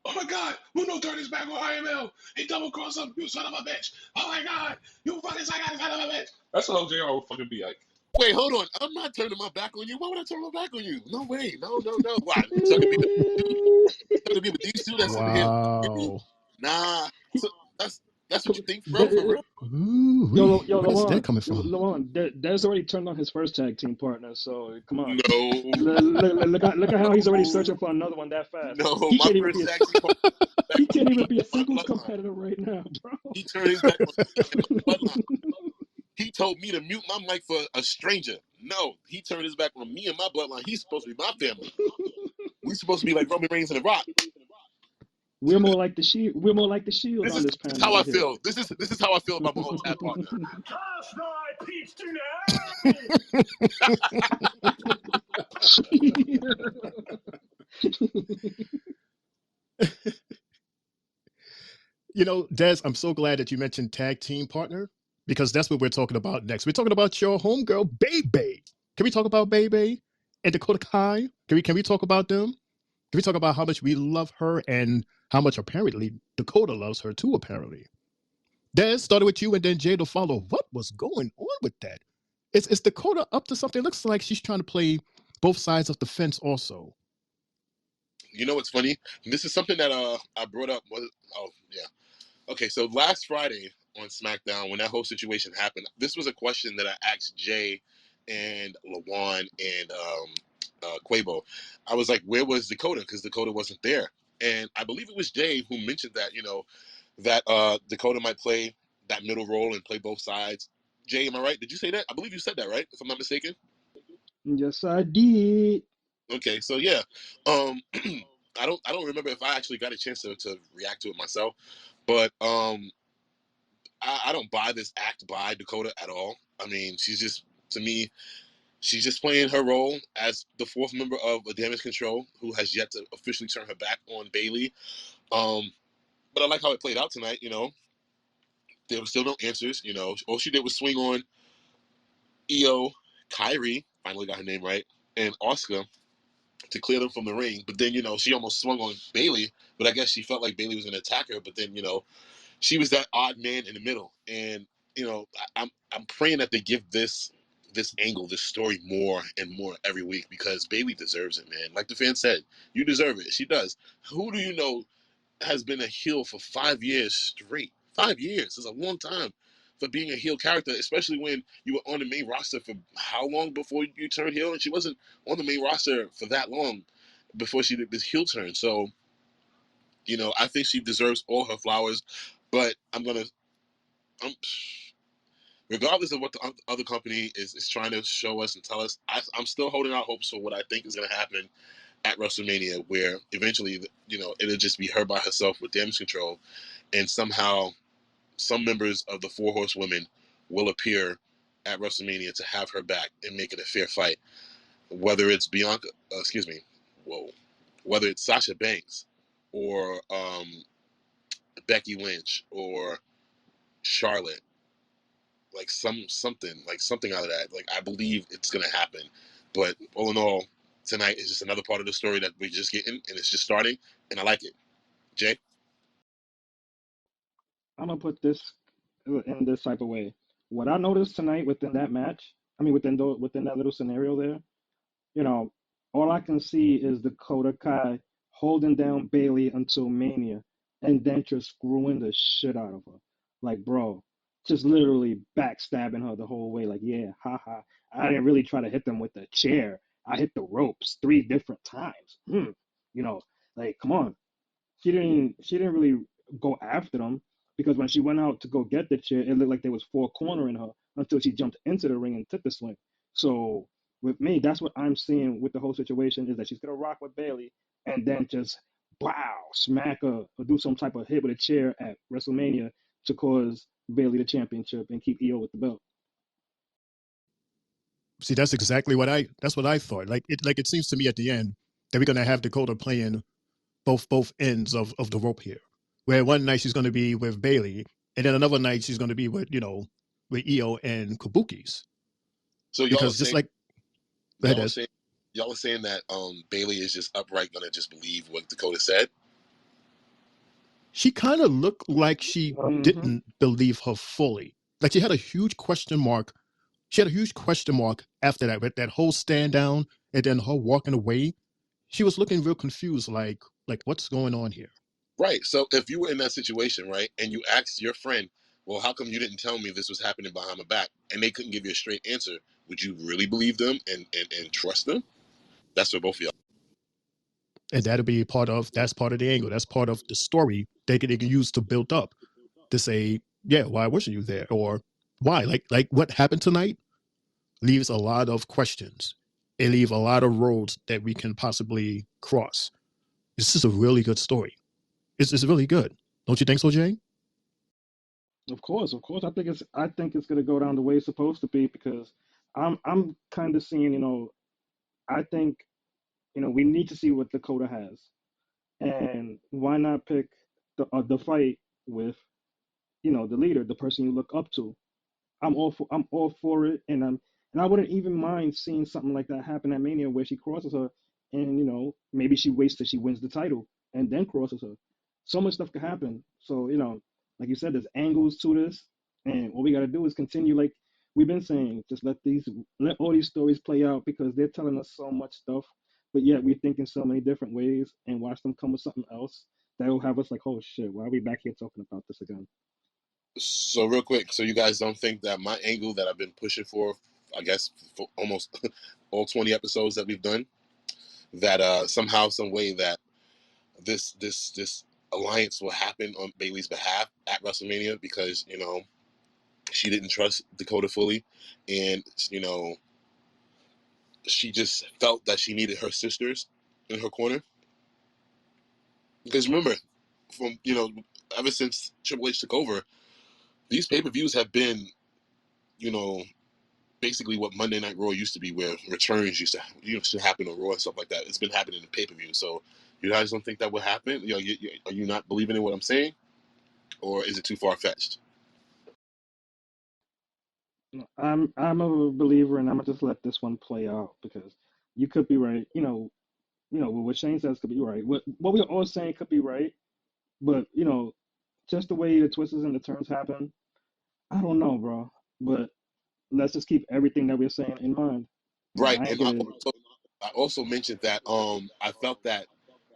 Oh my God, Mundo turned his back on IML. He double crossed him. You son of a bitch. Oh my God, you fucking son of a bitch. That's how JR would fucking be like. Wait, hold on. I'm not turning my back on you. Why would I turn my back on you? No way. No. Why? So to be with these two that's in here. Wow. Nah. So that's what you think, bro? For That- real? Ooh, where is that coming from? Lawan, Dez already turned on his first tag team partner, so come on. No. Look at how he's already searching for another one that fast. No. He My can't even be first a tag team partner back he on can't me even be a and my singles bloodline. competitor right now, bro. He turned his back on me and my bloodline. He told me to mute my mic for a stranger. No, he turned his back on me and my bloodline. He's supposed to be my family. We're supposed to be like Roman Reigns and The Rock. We're more like the shield. We're more like the shield This on is, this this is panel how I right here. feel. This is how I feel about my old tag partner. Cast thy peach tonight! You know, Des, I'm so glad that you mentioned tag team partner because that's what we're talking about next. We're talking about your homegirl, Baby. Can we talk about Baby and Dakota Kai? Can we talk about them? Can we talk about how much we love her and how much apparently Dakota loves her too, apparently? Des, started with you and then Jay to follow. What was going on with that? Is Dakota up to something? It looks like she's trying to play both sides of the fence also. You know what's funny? This is something that I brought up. Oh yeah. Okay, so last Friday on SmackDown, when that whole situation happened, this was a question that I asked Jay and Lawan and Quavo. I was like, where was Dakota? Because Dakota wasn't there. And I believe it was Jay who mentioned that, that Dakota might play that middle role and play both sides. Jay, am I right? Did you say that? I believe you said that, right? If I'm not mistaken. Yes, I did. Okay, so yeah. Um I don't remember if I actually got a chance to react to it myself, but I don't buy this act by Dakota at all. I mean, to me, she's just playing her role as the fourth member of a Damage Control who has yet to officially turn her back on Bayley. But I like how it played out tonight. There were still no answers. All she did was swing on Io, Kyrie, finally got her name right, and Oscar to clear them from the ring. But then, she almost swung on Bayley, but I guess she felt like Bayley was going to attack her. But then, she was that odd man in the middle. And, I'm praying that they give this angle, this story more and more every week because Bayley deserves it, man. Like the fan said, you deserve it. She does. Who do you know has been a heel for 5 years straight? 5 years is a long time for being a heel character, especially when you were on the main roster for how long before you turned heel? And she wasn't on the main roster for that long before she did this heel turn. So, I think she deserves all her flowers, but regardless of what the other company is trying to show us and tell us, I'm still holding out hopes for what I think is going to happen at WrestleMania, where eventually, it'll just be her by herself with Damage Control, and somehow some members of the Four Horsewomen will appear at WrestleMania to have her back and make it a fair fight. Whether it's whether it's Sasha Banks or Becky Lynch or Charlotte, like something out of that. Like I believe it's gonna happen. But all in all, tonight is just another part of the story that we're just getting, and it's just starting, and I like it. Jay? I'm gonna put this in this type of way. What I noticed tonight within that match, I mean within that little scenario there, you know, all I can see is Dakota Kai holding down Bailey until Mania, and then just screwing the shit out of her. Like, bro, just literally backstabbing her the whole way. Like, yeah, haha. I didn't really try to hit them with the chair. I hit the ropes 3 different times. You know, like, come on. She didn't really go after them because when she went out to go get the chair, it looked like there was four cornering her until she jumped into the ring and took the swing. So with me, that's what I'm seeing with the whole situation is that she's gonna rock with Bailey and then just wow, smack her or do some type of hit with a chair at WrestleMania to cause Bailey the championship and keep Io with the belt. See, that's what I thought. Like it seems to me at the end that we're gonna have Dakota playing both ends of the rope here. where one night she's going to be with Bailey, and then another night she's going to be with with Io and Kabuki's. So y'all are Because just saying like go ahead, y'all are Des. saying y'all are saying that Bailey is just upright gonna just believe what Dakota said. She kind of looked like she Mm-hmm. didn't believe her fully. Like she had a huge question mark. She had a huge question mark after that, with that whole stand down and then her walking away. She was looking real confused, like what's going on here? Right. So if you were in that situation, right, and you asked your friend, well, how come you didn't tell me this was happening behind my back? And they couldn't give you a straight answer. Would you really believe them and trust them? That's for both of y'all. And that's part of the angle. That's part of the story they can use to build up to say, yeah, why wasn't you there? Or why? Like what happened tonight leaves a lot of questions. It leaves a lot of roads that we can possibly cross. This is a really good story. It's really good. Don't you think so, Jay? Of course, of course. I think it's gonna go down the way it's supposed to be because I'm kind of seeing, I think, we need to see what Dakota has, and why not pick the fight with, the leader, the person you look up to. I'm all for it, and I wouldn't even mind seeing something like that happen at Mania where she crosses her, and maybe she waits till she wins the title and then crosses her. So much stuff could happen. So like you said, there's angles to this, and what we got to do is continue, like we've been saying, just let all these stories play out because they're telling us so much stuff, but yet we think in so many different ways, and watch them come with something else that will have us like, oh shit, why are we back here talking about this again? So real quick, so you guys don't think that my angle that I've been pushing for, I guess, for almost all 20 episodes that we've done, that somehow, some way that this alliance will happen on Bailey's behalf at WrestleMania because she didn't trust Dakota fully, and she just felt that she needed her sisters in her corner. Because remember, from ever since Triple H took over, these pay-per-views have been you know basically what Monday Night Raw used to be, where returns used to happen on Raw and stuff like that. It's been happening in pay-per-view. So you guys don't think that would happen? Are you not believing in what I'm saying, or is it too far fetched? I'm a believer, and I'm gonna just let this one play out because you could be right. What Shane says could be right. What we're all saying could be right, but just the way the twists and the turns happen, I don't know, bro. But let's just keep everything that we're saying in mind. Right, I ain't and gonna. I also mentioned that I felt that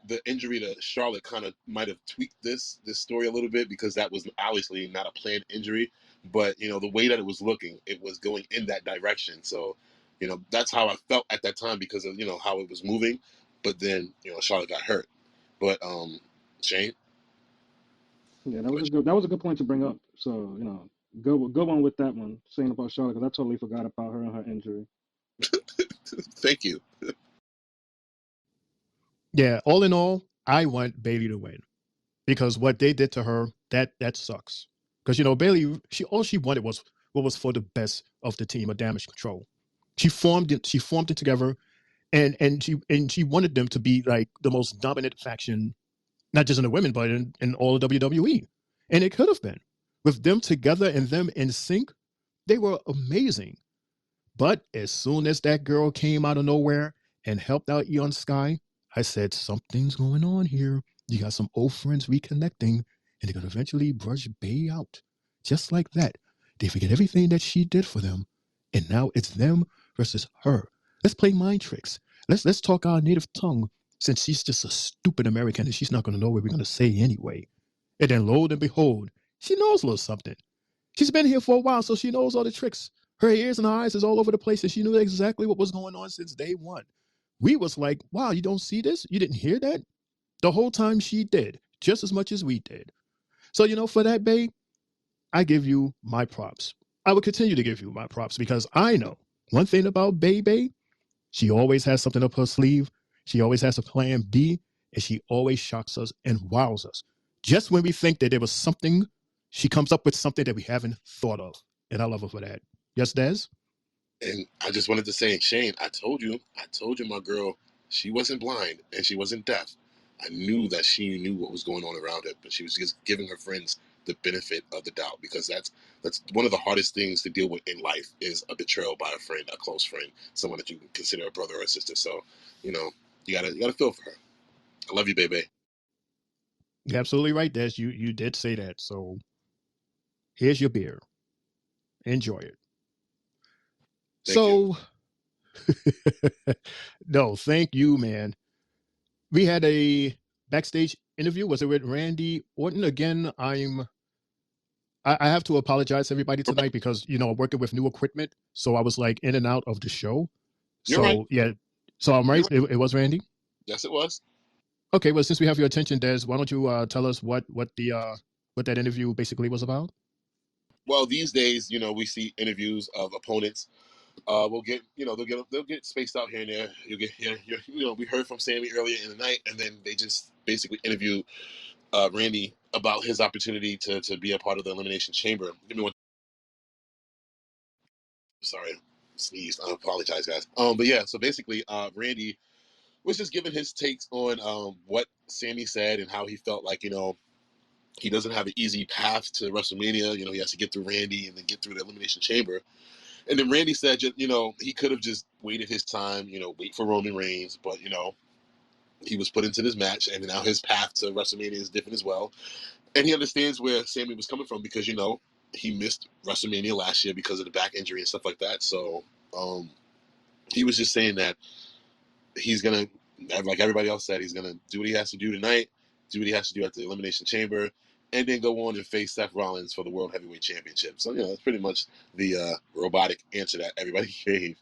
the injury to Charlotte kind of might have tweaked this story a little bit because that was obviously not a planned injury, but the way that it was looking, it was going in that direction. So that's how I felt at that time because of how it was moving, but then Charlotte got hurt. But Shane, Yeah, that was a good point to bring up. So go on with that one, saying about Charlotte, because I totally forgot about her and her injury. thank you. Yeah, all in all, I want Bailey to win because what they did to her, that sucks. Because Bailey, all she wanted was what was for the best of the team of Damage Control. She formed it together, and she wanted them to be like the most dominant faction, not just in the women, but in all of WWE. And it could have been. With them together and them in sync, they were amazing. But as soon as that girl came out of nowhere and helped out Eon Sky, I said, something's going on here. You got some old friends reconnecting, and they're going to eventually brush Bay out. Just like that. They forget everything that she did for them. And now it's them versus her. Let's play mind tricks. Let's talk our native tongue, since she's just a stupid American and she's not going to know what we're going to say anyway. And then lo and behold, she knows a little something. She's been here for a while, so she knows all the tricks. Her ears and her eyes is all over the place, and she knew exactly what was going on since day one. We was like, wow, you don't see this? You didn't hear that? The whole time she did, just as much as we did. So, for that, Bay, I give you my props. I will continue to give you my props because I know one thing about Bay, she always has something up her sleeve. She always has a plan B, and she always shocks us and wows us. Just when we think that there was something, she comes up with something that we haven't thought of. And I love her for that. Yes, Des? And I just wanted to say, Shane, I told you, my girl, she wasn't blind and she wasn't deaf. I knew that she knew what was going on around her, but she was just giving her friends the benefit of the doubt, because that's one of the hardest things to deal with in life, is a betrayal by a friend, a close friend, someone that you consider a brother or a sister. So, you gotta feel for her. I love you, baby. You're absolutely right, Des. You did say that. So here's your beer. Enjoy it. Thank you. So no, thank you, man. We had a backstage interview. Was it with Randy Orton? Again, I have to apologize to everybody tonight because I'm working with new equipment, so I was like in and out of the show. You're right. So yeah, so I'm You're right. right. It was Randy. Yes, it was. Okay, well, since we have your attention, Des, why don't you tell us what what that interview basically was about? Well, these days, we see interviews of opponents. We'll get, they'll get spaced out here and there. You'll get here, we heard from Sammy earlier in the night, and then they just basically interview Randy about his opportunity to be a part of the Elimination Chamber. Give me one. Sorry, sneezed. I apologize, guys. But yeah, so basically, Randy was just giving his takes on what Sammy said and how he felt like he doesn't have an easy path to WrestleMania. He has to get through Randy and then get through the Elimination Chamber. And then Randy said, he could have just waited his time, wait for Roman Reigns, but he was put into this match, and now his path to WrestleMania is different as well. And he understands where Sammy was coming from, because he missed WrestleMania last year because of the back injury and stuff like that. So he was just saying that he's gonna, like everybody else said, he's gonna do what he has to do tonight, do what he has to do at the Elimination Chamber, and then go on and face Seth Rollins for the World Heavyweight Championship. So that's pretty much the robotic answer that everybody gave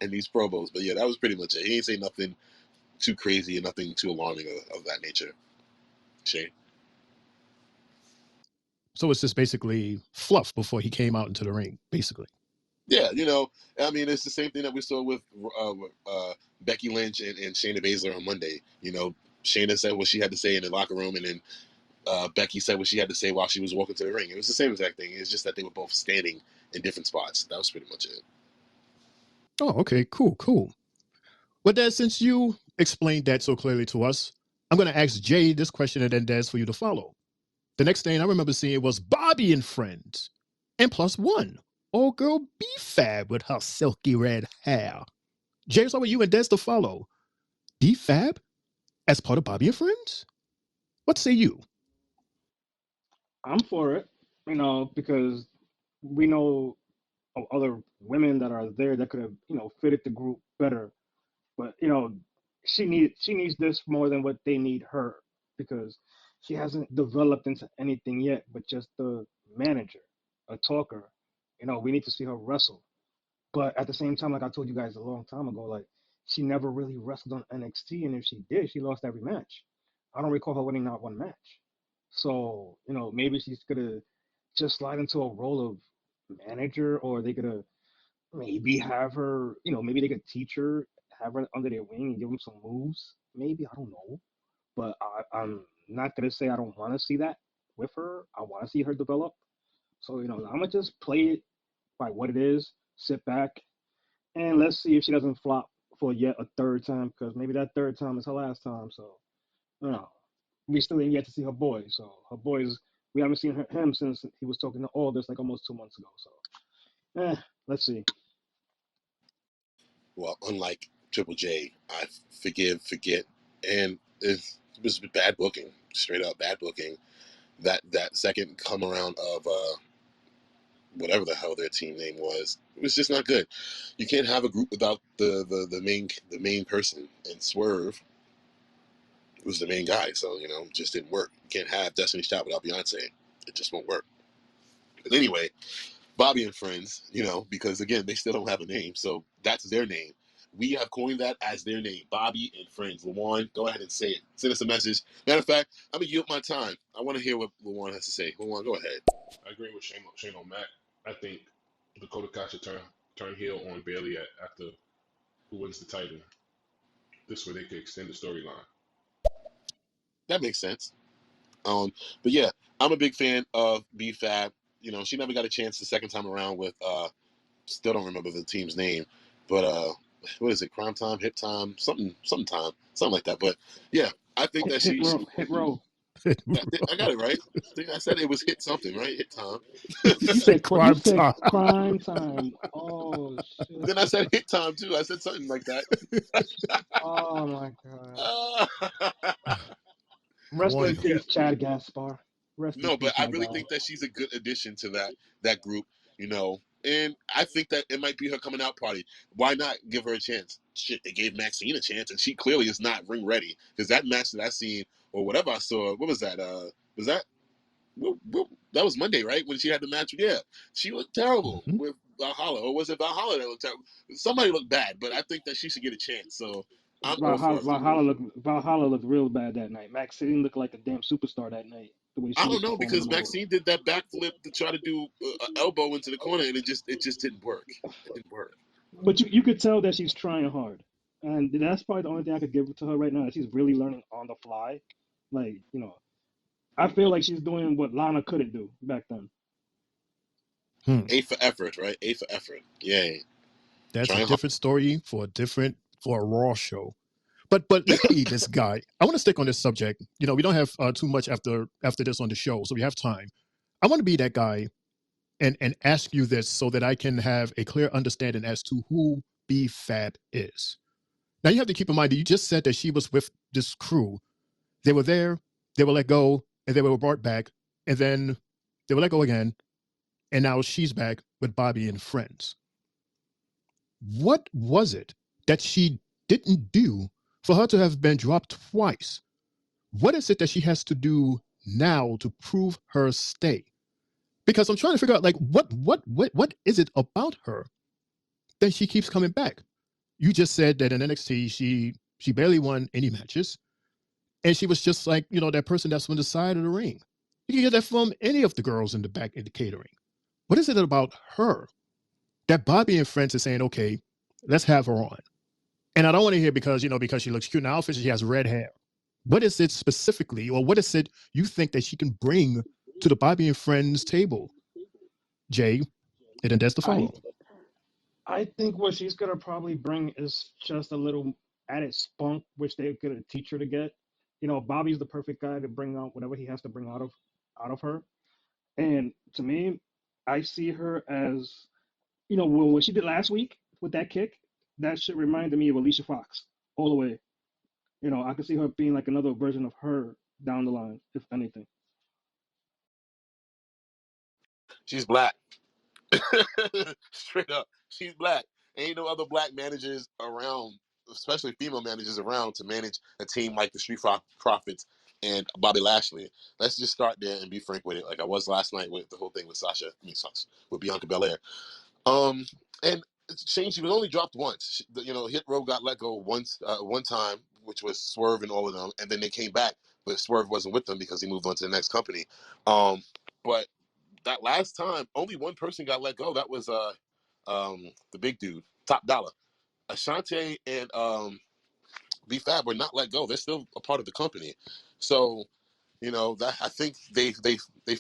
in these promos. But yeah, that was pretty much it. He ain't say nothing too crazy and nothing too alarming of that nature. Shane. So it's just basically fluff before he came out into the ring, basically. Yeah, I mean, it's the same thing that we saw with Becky Lynch and Shayna Baszler on Monday. Shayna said what she had to say in the locker room, and then Becky said what she had to say while she was walking to the ring. It was the same exact thing. It's just that they were both standing in different spots. That was pretty much it. Oh, okay, cool. Well, Des, since you explained that so clearly to us, I'm going to ask Jay this question and then Des for you to follow. The next thing I remember seeing was Bobby and Friends, and plus one, old girl B-Fab with her silky red hair. Jay, so with you and Des to follow. B-Fab as part of Bobby and Friends? What say you? I'm for it, because we know of other women that are there that could have, fitted the group better. But she needs this more than what they need her, because she hasn't developed into anything yet, but just the manager, a talker. We need to see her wrestle. But at the same time, like I told you guys a long time ago, like she never really wrestled on NXT, and if she did, she lost every match. I don't recall her winning not one match. So maybe she's gonna just slide into a role of manager, or they could maybe have her, maybe they could teach her, have her under their wing and give them some moves. Maybe, I don't know. But I'm not gonna say I don't want to see that with her. I want to see her develop. So I'm gonna just play it by what it is. Sit back and let's see if she doesn't flop for yet a third time, because maybe that third time is her last time. So we still ain't yet to see her boy. So her boys, we haven't seen him since he was talking to all this like almost 2 months ago. So let's see. Well, unlike Triple J, I forgive, forget, and it was bad booking, straight up bad booking. That second come around of whatever the hell their team name was, it was just not good. You can't have a group without the main person, and Swerve was the main guy, so it just didn't work. You can't have Destiny's Child without Beyonce. It just won't work. But anyway, Bobby and Friends, because again, they still don't have a name, so that's their name. We have coined that as their name, Bobby and Friends. Lawan, go ahead and say it. Send us a message. Matter of fact, I'm gonna yield my time. I want to hear what Lawan has to say. Lawan, go ahead. I agree with Shane O'Mac. I think Dakota Kai should turn heel on Bailey after who wins the title. This way they could extend the storyline. That makes sense. But yeah, I'm a big fan of B Fab. She never got a chance the second time around with still don't remember the team's name, but what is it? Crime time, hip time, something time, something like that. But yeah, I think that Hit she row, hit row. I got it right. I think I said it was hit something, right? Hit time. You Said you crime said time. crime time. Oh shit. Then I said hit time too. I said something like that. Oh my god. Rest Boy, in But yeah, peace, Chad Gaspar. Rest in no, but peace, I my really guy. think that she's a good addition to that group, And I think that it might be her coming out party. Why not give her a chance? Shit, they gave Maxine a chance, and she clearly is not ring ready. Because that match that I seen, or whatever I saw, what was that? Was that that was Monday, right? When she had the match. Yeah, she looked terrible Mhm. with Valhalla, or was it Valhalla that looked terrible? Somebody looked bad, but I think that she should get a chance. So I'm all for it. Valhalla looked real bad that night. Maxine looked like a damn superstar that night. The way I she was don't know performing because on the hold. Maxine did that backflip to try to do an elbow into the corner, and it just didn't work. It didn't work. But you could tell that she's trying hard, and that's probably the only thing I could give it to her right now. That she's really learning on the fly. Like I feel like she's doing what Lana couldn't do back then. Hmm. A for effort, right? A for effort. Yay. That's a Trying hard. different story for a Raw show. But let me be this guy. I want to stick on this subject. We don't have too much after this on the show, so we have time. I want to be that guy and ask you this so that I can have a clear understanding as to who B Fab is. Now you have to keep in mind that you just said that she was with this crew. They were there, they were let go, and they were brought back, and then they were let go again, and now she's back with Bobby and friends. What was it that she didn't do for her to have been dropped twice? What is it that she has to do now to prove her stay? Because I'm trying to figure out like what is it about her that she keeps coming back? You just said that in NXT she barely won any matches, and she was just like that person that's on the side of the ring. You can get that from any of the girls in the back in the catering. What is it about her that Bobby and friends are saying, okay, let's have her on? And I don't want to hear because she looks cute in the outfit, she has red hair. What is it specifically, or what is it you think that she can bring to the Bobby and Friends table? Jay, and then that's the I follow. I think what she's gonna probably bring is just a little added spunk, which they're gonna teach her to get. Bobby's the perfect guy to bring out whatever he has to bring out of her. And to me, I see her as what she did last week with that kick. That shit reminded me of Alicia Fox all the way. I could see her being like another version of her down the line, if anything. She's black. Straight up. She's black. Ain't no other black managers around, especially female managers around, to manage a team like the Street Profits and Bobby Lashley. Let's just start there and be frank with it, like I was last night with the whole thing with Sasha, with Bianca Belair. And Shane, she was only dropped once. Hit Row got let go one time, which was Swerve and all of them, and then they came back, but Swerve wasn't with them because he moved on to the next company. But that last time, only one person got let go. That was the big dude, Top Dollar. Ashante and B Fab were not let go. They're still a part of the company. So that I think they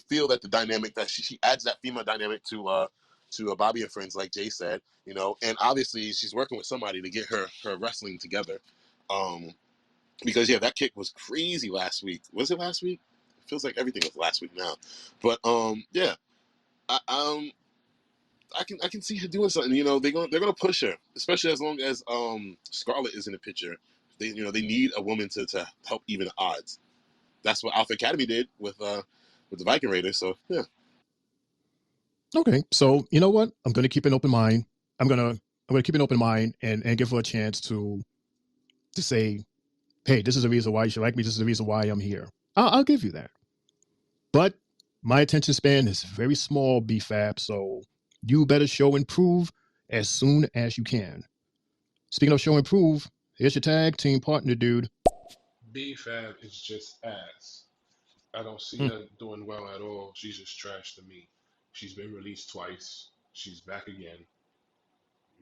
feel that the dynamic that she adds that female dynamic to Bobby and friends, like Jay said, and obviously she's working with somebody to get her wrestling together. Because yeah, that kick was crazy last week. Was it last week? It feels like everything was last week now. But yeah. I, I can see her doing something. They're gonna push her, especially as long as Scarlett is in the picture. They need a woman to help even the odds. That's what Alpha Academy did with the Viking Raiders. So yeah, Okay, so you know what? I'm going to keep an open mind. I'm gonna keep an open mind and give her a chance to say, hey, this is the reason why you should like me. This is the reason why I'm here. I'll give you that. But my attention span is very small, BFAB. So you better show and prove as soon as you can. Speaking of show and prove, here's your tag team partner, dude. B Fab is just ass. I don't see Hmm. her doing well at all. She's just trash to me. She's been released twice. She's back again.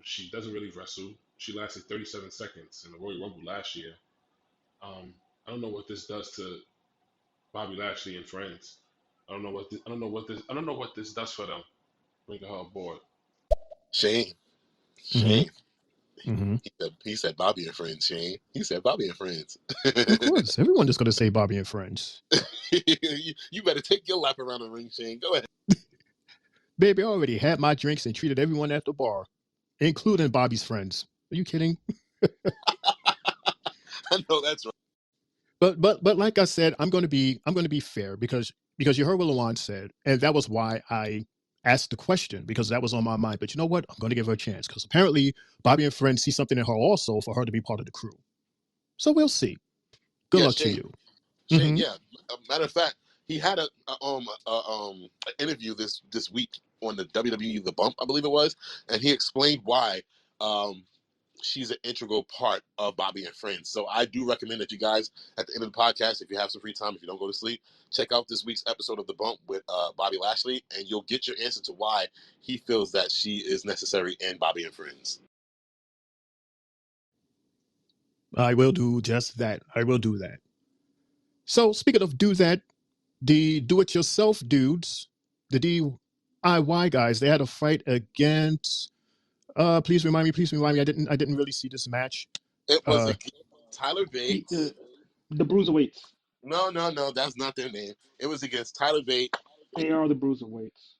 She doesn't really wrestle. She lasted 37 seconds in the Royal Rumble last year. I don't know what this does to Bobby Lashley and friends. I don't know what this does for them. Bringing her aboard. shame, Mm-hmm. shame. Mm-hmm. He said Bobby and friends, Shane. He said Bobby and friends. Of course, everyone is going to say Bobby and friends. You better take your lap around the ring, Shane. Go ahead. Baby, I already had my drinks and treated everyone at the bar, including Bobby's friends. Are you kidding? I know that's right. But like I said, I'm going to be fair because you heard what Lawan said, and that was why I asked the question because that was on my mind. But you know what? I'm going to give her a chance because apparently Bobby and friends see something in her also for her to be part of the crew. So we'll see. Good Yeah, luck to Shane. you. Shane. Mm-hmm. Yeah. Matter of fact, he had an interview this week on the WWE The Bump, I believe it was, and he explained why she's an integral part of Bobby and Friends. So I do recommend that you guys, at the end of the podcast, if you have some free time, if you don't go to sleep, check out this week's episode of The Bump with Bobby Lashley, and you'll get your answer to why he feels that she is necessary in Bobby and Friends. I will do just that. I will do that. So speaking of do that, the do-it-yourself dudes, the DIY guys, they had a fight against. Please remind me. Please remind me. I didn't really see this match. It was Uh, against Tyler He, Bates. the Bruiserweights. No, that's not their name. It was against Tyler Bates. They are the Bruiserweights.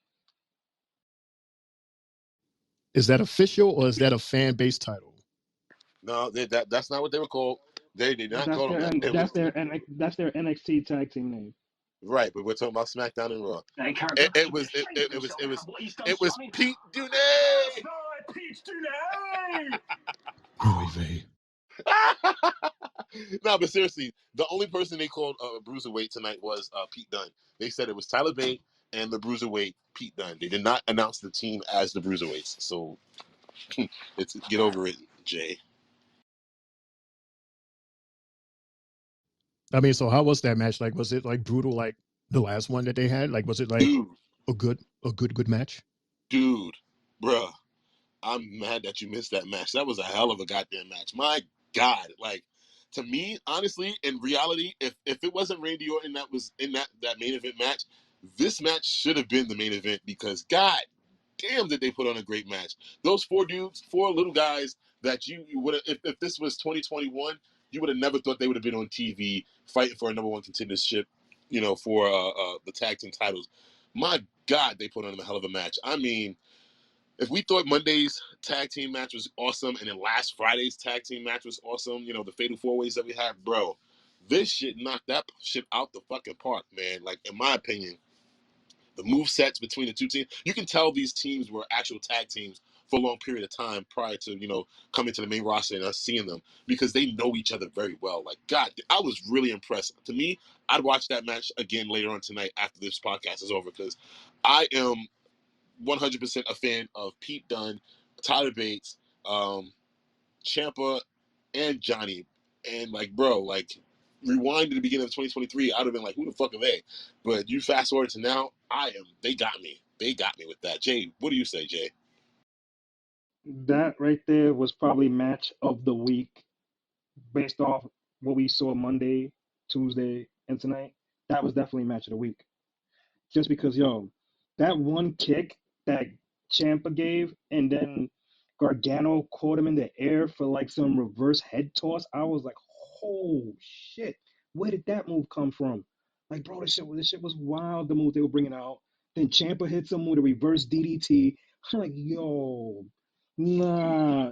is that official or is that a fan-based title? No, that's not what they were called. They did not That's call them their that. It was that's their NXT tag team name. right, but we're talking about SmackDown and Raw. Hey, It, character, it you be was it, ashamed it, of it was yourself it for was what he's done it to was Johnny. Pete Dunne. Last night, Peach Dunne. Really? No, but seriously, the only person they called Bruiserweight tonight was Pete Dunne. They said it was Tyler Bate and the Bruiserweight Pete Dunne. They did not announce the team as the Bruiserweights. So it's get over it, Jay. I mean, so how was that match? Like, was it like brutal, like the last one that they had? Like, was it like Dude, a good match? dude, bruh. I'm mad that you missed that match. That was a hell of a goddamn match. My God, like to me, honestly, in reality, if it wasn't Randy Orton that was in that main event match, this match should have been the main event because God damn did they put on a great match. Those four dudes, four little guys that you would have if this was 2021, you would have never thought they would have been on TV fighting for a number one contendership, for the tag team titles. My God, they put on a hell of a match. I mean, if we thought Monday's tag team match was awesome and then last Friday's tag team match was awesome, the fatal four ways that we have, bro, this shit knocked that shit out the fucking park, man. Like, in my opinion, the move sets between the two teams, you can tell these teams were actual tag teams for a long period of time prior to, coming to the main roster and us seeing them because they know each other very well. Like, God, I was really impressed. To me, I'd watch that match again later on tonight after this podcast is over because I am 100% a fan of Pete Dunne, Tyler Bates, Ciampa, and Johnny. And like, bro, like, rewind to the beginning of 2023, I'd have been like, who the fuck are they? But you fast forward to now, they got me. They got me with that. Jay, what do you say, Jay? That right there was probably match of the week based off what we saw Monday, Tuesday, and tonight. That was definitely match of the week. Just because, that one kick that Champa gave, and then Gargano caught him in the air for like some reverse head toss. I was like, oh shit, where did that move come from? Like, bro, this shit was wild. The move they were bringing out. Then Champa hits him with a reverse DDT. I'm like, yo, nah.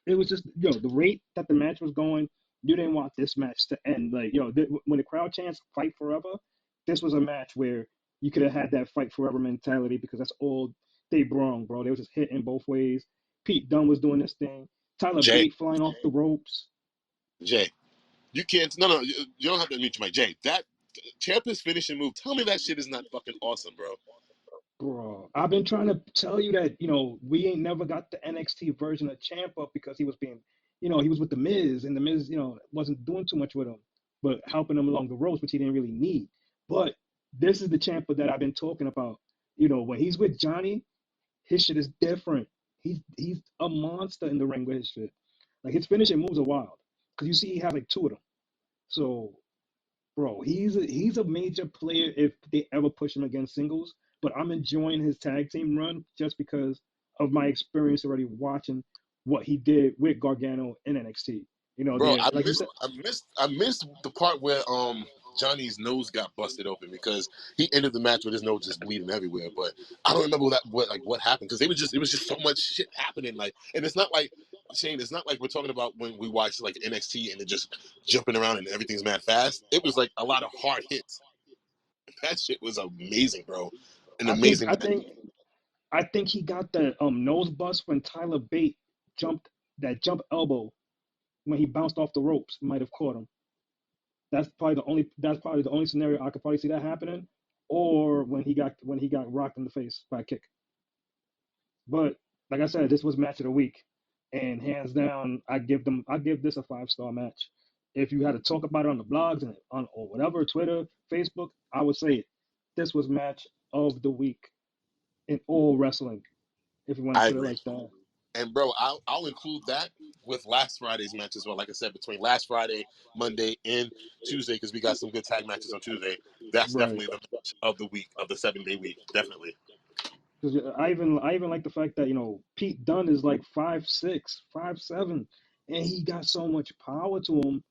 It was just the rate that the match was going. You didn't want this match to end. Like, when the crowd chants "Fight Forever," this was a match where you could have had that fight forever mentality because that's all they brung, bro. They was just hitting both ways. Pete Dunne was doing this thing. Tyler Jay, Bate flying off the ropes. Jay, you can't. No, you don't have to mute your mic. Jay, that Ciampa's finishing move. Tell me that shit is not fucking awesome, bro. Bro, I've been trying to tell you that, we ain't never got the NXT version of Ciampa because he was being, he was with The Miz, and The Miz, wasn't doing too much with him, but helping him along the ropes, which he didn't really need. But this is the Ciampa that I've been talking about. When he's with Johnny, his shit is different. He's a monster in the ring with his shit. Like his finishing moves are wild. Cause you see he has like two of them. So, bro, he's a major player if they ever push him against singles. But I'm enjoying his tag team run just because of my experience already watching what he did with Gargano in NXT. You know, Bro, they like you said, I missed the part where Johnny's nose got busted open because he ended the match with his nose just bleeding everywhere. But I don't remember what happened because it was just so much shit happening. Like, and it's not like Shane, it's not like we're talking about when we watch like NXT and they're just jumping around and everything's mad fast. It was like a lot of hard hits. That shit was amazing, bro. An I think amazing I match. think I think he got the nose bust when Tyler Bate jumped that jump elbow when he bounced off the ropes. Might have caught him. That's probably the only scenario I could probably see that happening, or when he got rocked in the face by a kick. But like I said, this was match of the week, and hands down, I give this a 5-star match. If you had to talk about it on the blogs and on or whatever, Twitter, Facebook, I would say it. This was match of the week in all wrestling, if you want to I put it agree. like that. And bro, I'll include that with last Friday's match as well. Like I said, between last Friday, Monday, and Tuesday, because we got some good tag matches on Tuesday. That's Right. definitely the match of the week, of the 7-day week. Definitely. Because I even like the fact that Pete Dunne is like 5'6", 5'7", and he got so much power to him,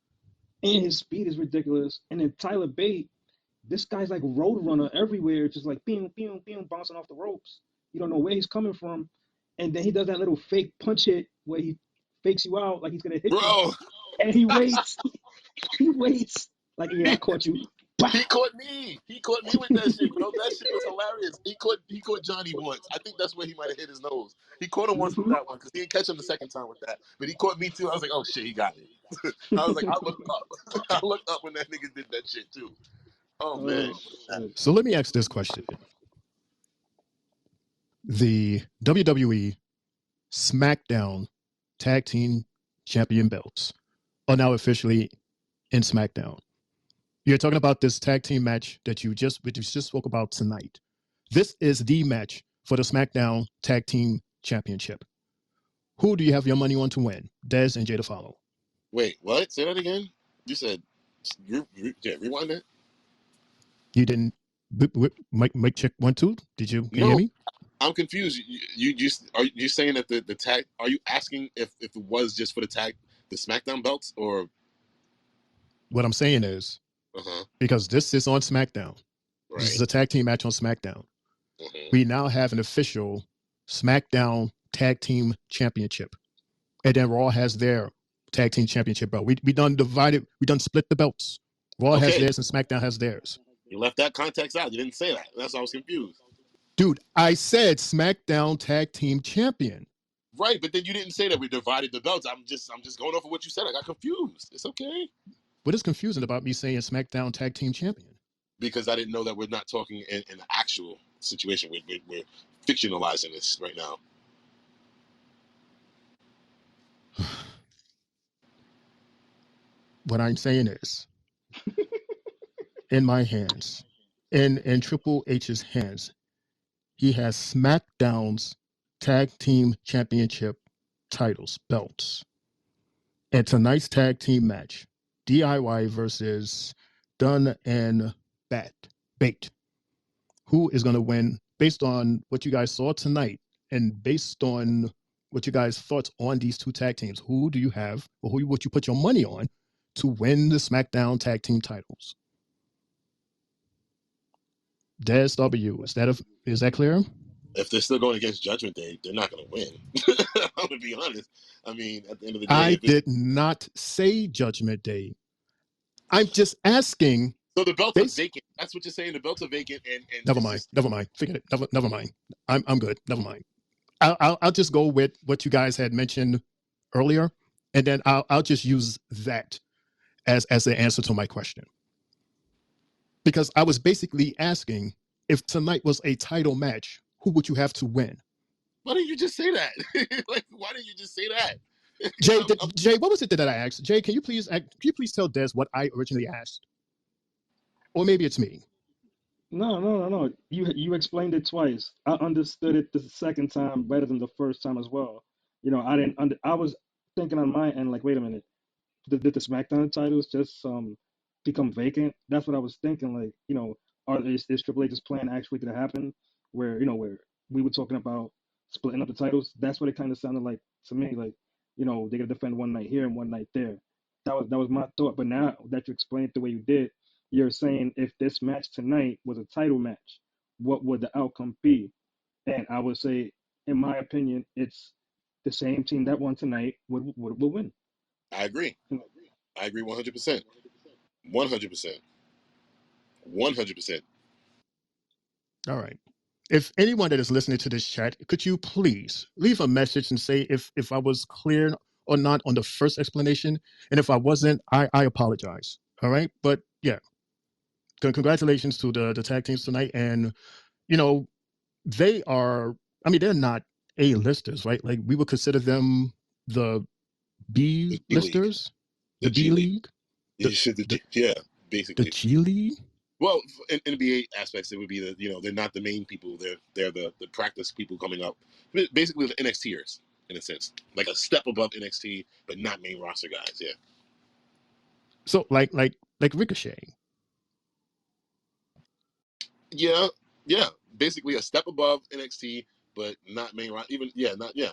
and his speed is ridiculous. And then Tyler Bate, this guy's like Roadrunner everywhere, just like pew pew pew bouncing off the ropes. You don't know where he's coming from, and then he does that little fake punch hit where he fakes you out like he's gonna hit you, Bro, and he waits, he waits like, yeah, I he, caught you. Pow! he caught me. He caught me with that shit, bro. That shit was hilarious. He caught Johnny once. I think that's where he might have hit his nose. He caught him once with Hmm. that one because he didn't catch him the second time with that. But he caught me too. I was like, oh shit, he got me. I was like, I looked up. I looked up when that nigga did that shit too. Oh man. Oh shit. So let me ask this question. The WWE SmackDown Tag Team Champion belts are now officially in SmackDown. You're talking about this tag team match that you just spoke about tonight. This is the match for the SmackDown Tag Team Championship. Who do you have your money on to win? Dez and Jay to follow. Wait, what? Say that again. You said, yeah, rewind that. You didn't mic check 1 2. Did you? Can you hear No, me? I'm confused. Are you saying that the tag? Are you asking if it was just for the SmackDown belts or? What I'm saying is Uh-huh. because this is on SmackDown. This is Right. a tag team match on SmackDown. Uh-huh. We now have an official SmackDown Tag Team Championship. And then Raw has their Tag Team Championship belt. We done divided, we done split the belts. Raw has Okay, theirs and SmackDown has theirs. you left that context out. You didn't say that. That's why I was confused. Dude, I said SmackDown Tag Team Champion. Right, but then you didn't say that we divided the belts. I'm just going off of what you said. I got confused. It's okay What is confusing about me saying SmackDown Tag Team Champion? because I didn't know that we're not talking in an actual situation. We're fictionalizing this right now. What I'm saying is, in my hands, in Triple H's hands, he has SmackDown's Tag Team Championship titles, belts. And tonight's tag team match, DIY versus Dunn and Bate. Who is going to win based on what you guys saw tonight and based on what you guys thoughts on these two tag teams? Who do you have, or who would you put your money on to win the SmackDown tag team titles? Des W. Is that clear? If they're still going against Judgment Day, they're not going to win. I'm going to be honest. I mean, at the end of the day, I if it's did not say Judgment Day. I'm just asking. so the belts are vacant. That's what you're saying. The belts are vacant, and Never it's mind. just Never mind. Forget it. Never mind. I'm good. Never mind. I'll just go with what you guys had mentioned earlier, and then I'll just use that as the answer to my question. Because I was basically asking if tonight was a title match, who would you have to win? why didn't you just say that? Like, why didn't you just say that? Jay, what was it that I asked? Jay, can you please tell Des what I originally asked? Or maybe it's me. No. You explained it twice. I understood it the second time better than the first time as well. I didn't. I was thinking on my end, like, wait a minute, did the SmackDown titles just become vacant? That's what I was thinking. Like, is Triple H's plan actually going to happen? Where we were talking about splitting up the titles. That's what it kind of sounded like to me. Like, They're gonna defend one night here and one night there. That was my thought. But now that you explained it the way you did, you're saying if this match tonight was a title match, what would the outcome be? And I would say, in my opinion, it's the same team that won tonight would win. I agree. I agree 100%. 100%. 100%. All right. If anyone that is listening to this chat, could you please leave a message and say if I was clear or not on the first explanation, and if I wasn't, I apologize. All right. But yeah, congratulations to the tag teams tonight, and you know they are. I mean, they're not A-listers, right? Like we would consider them the The B G League. listers, The the G B League. League, You the should, the, yeah, the basically. G League. Well, in NBA aspects, it would be they're not the main people. They're the practice people coming up. Basically, the NXTers in a sense, like a step above NXT, but not main roster guys. Yeah, So like Ricochet. yeah, yeah. Basically, a step above NXT, but not main roster. Even not yeah.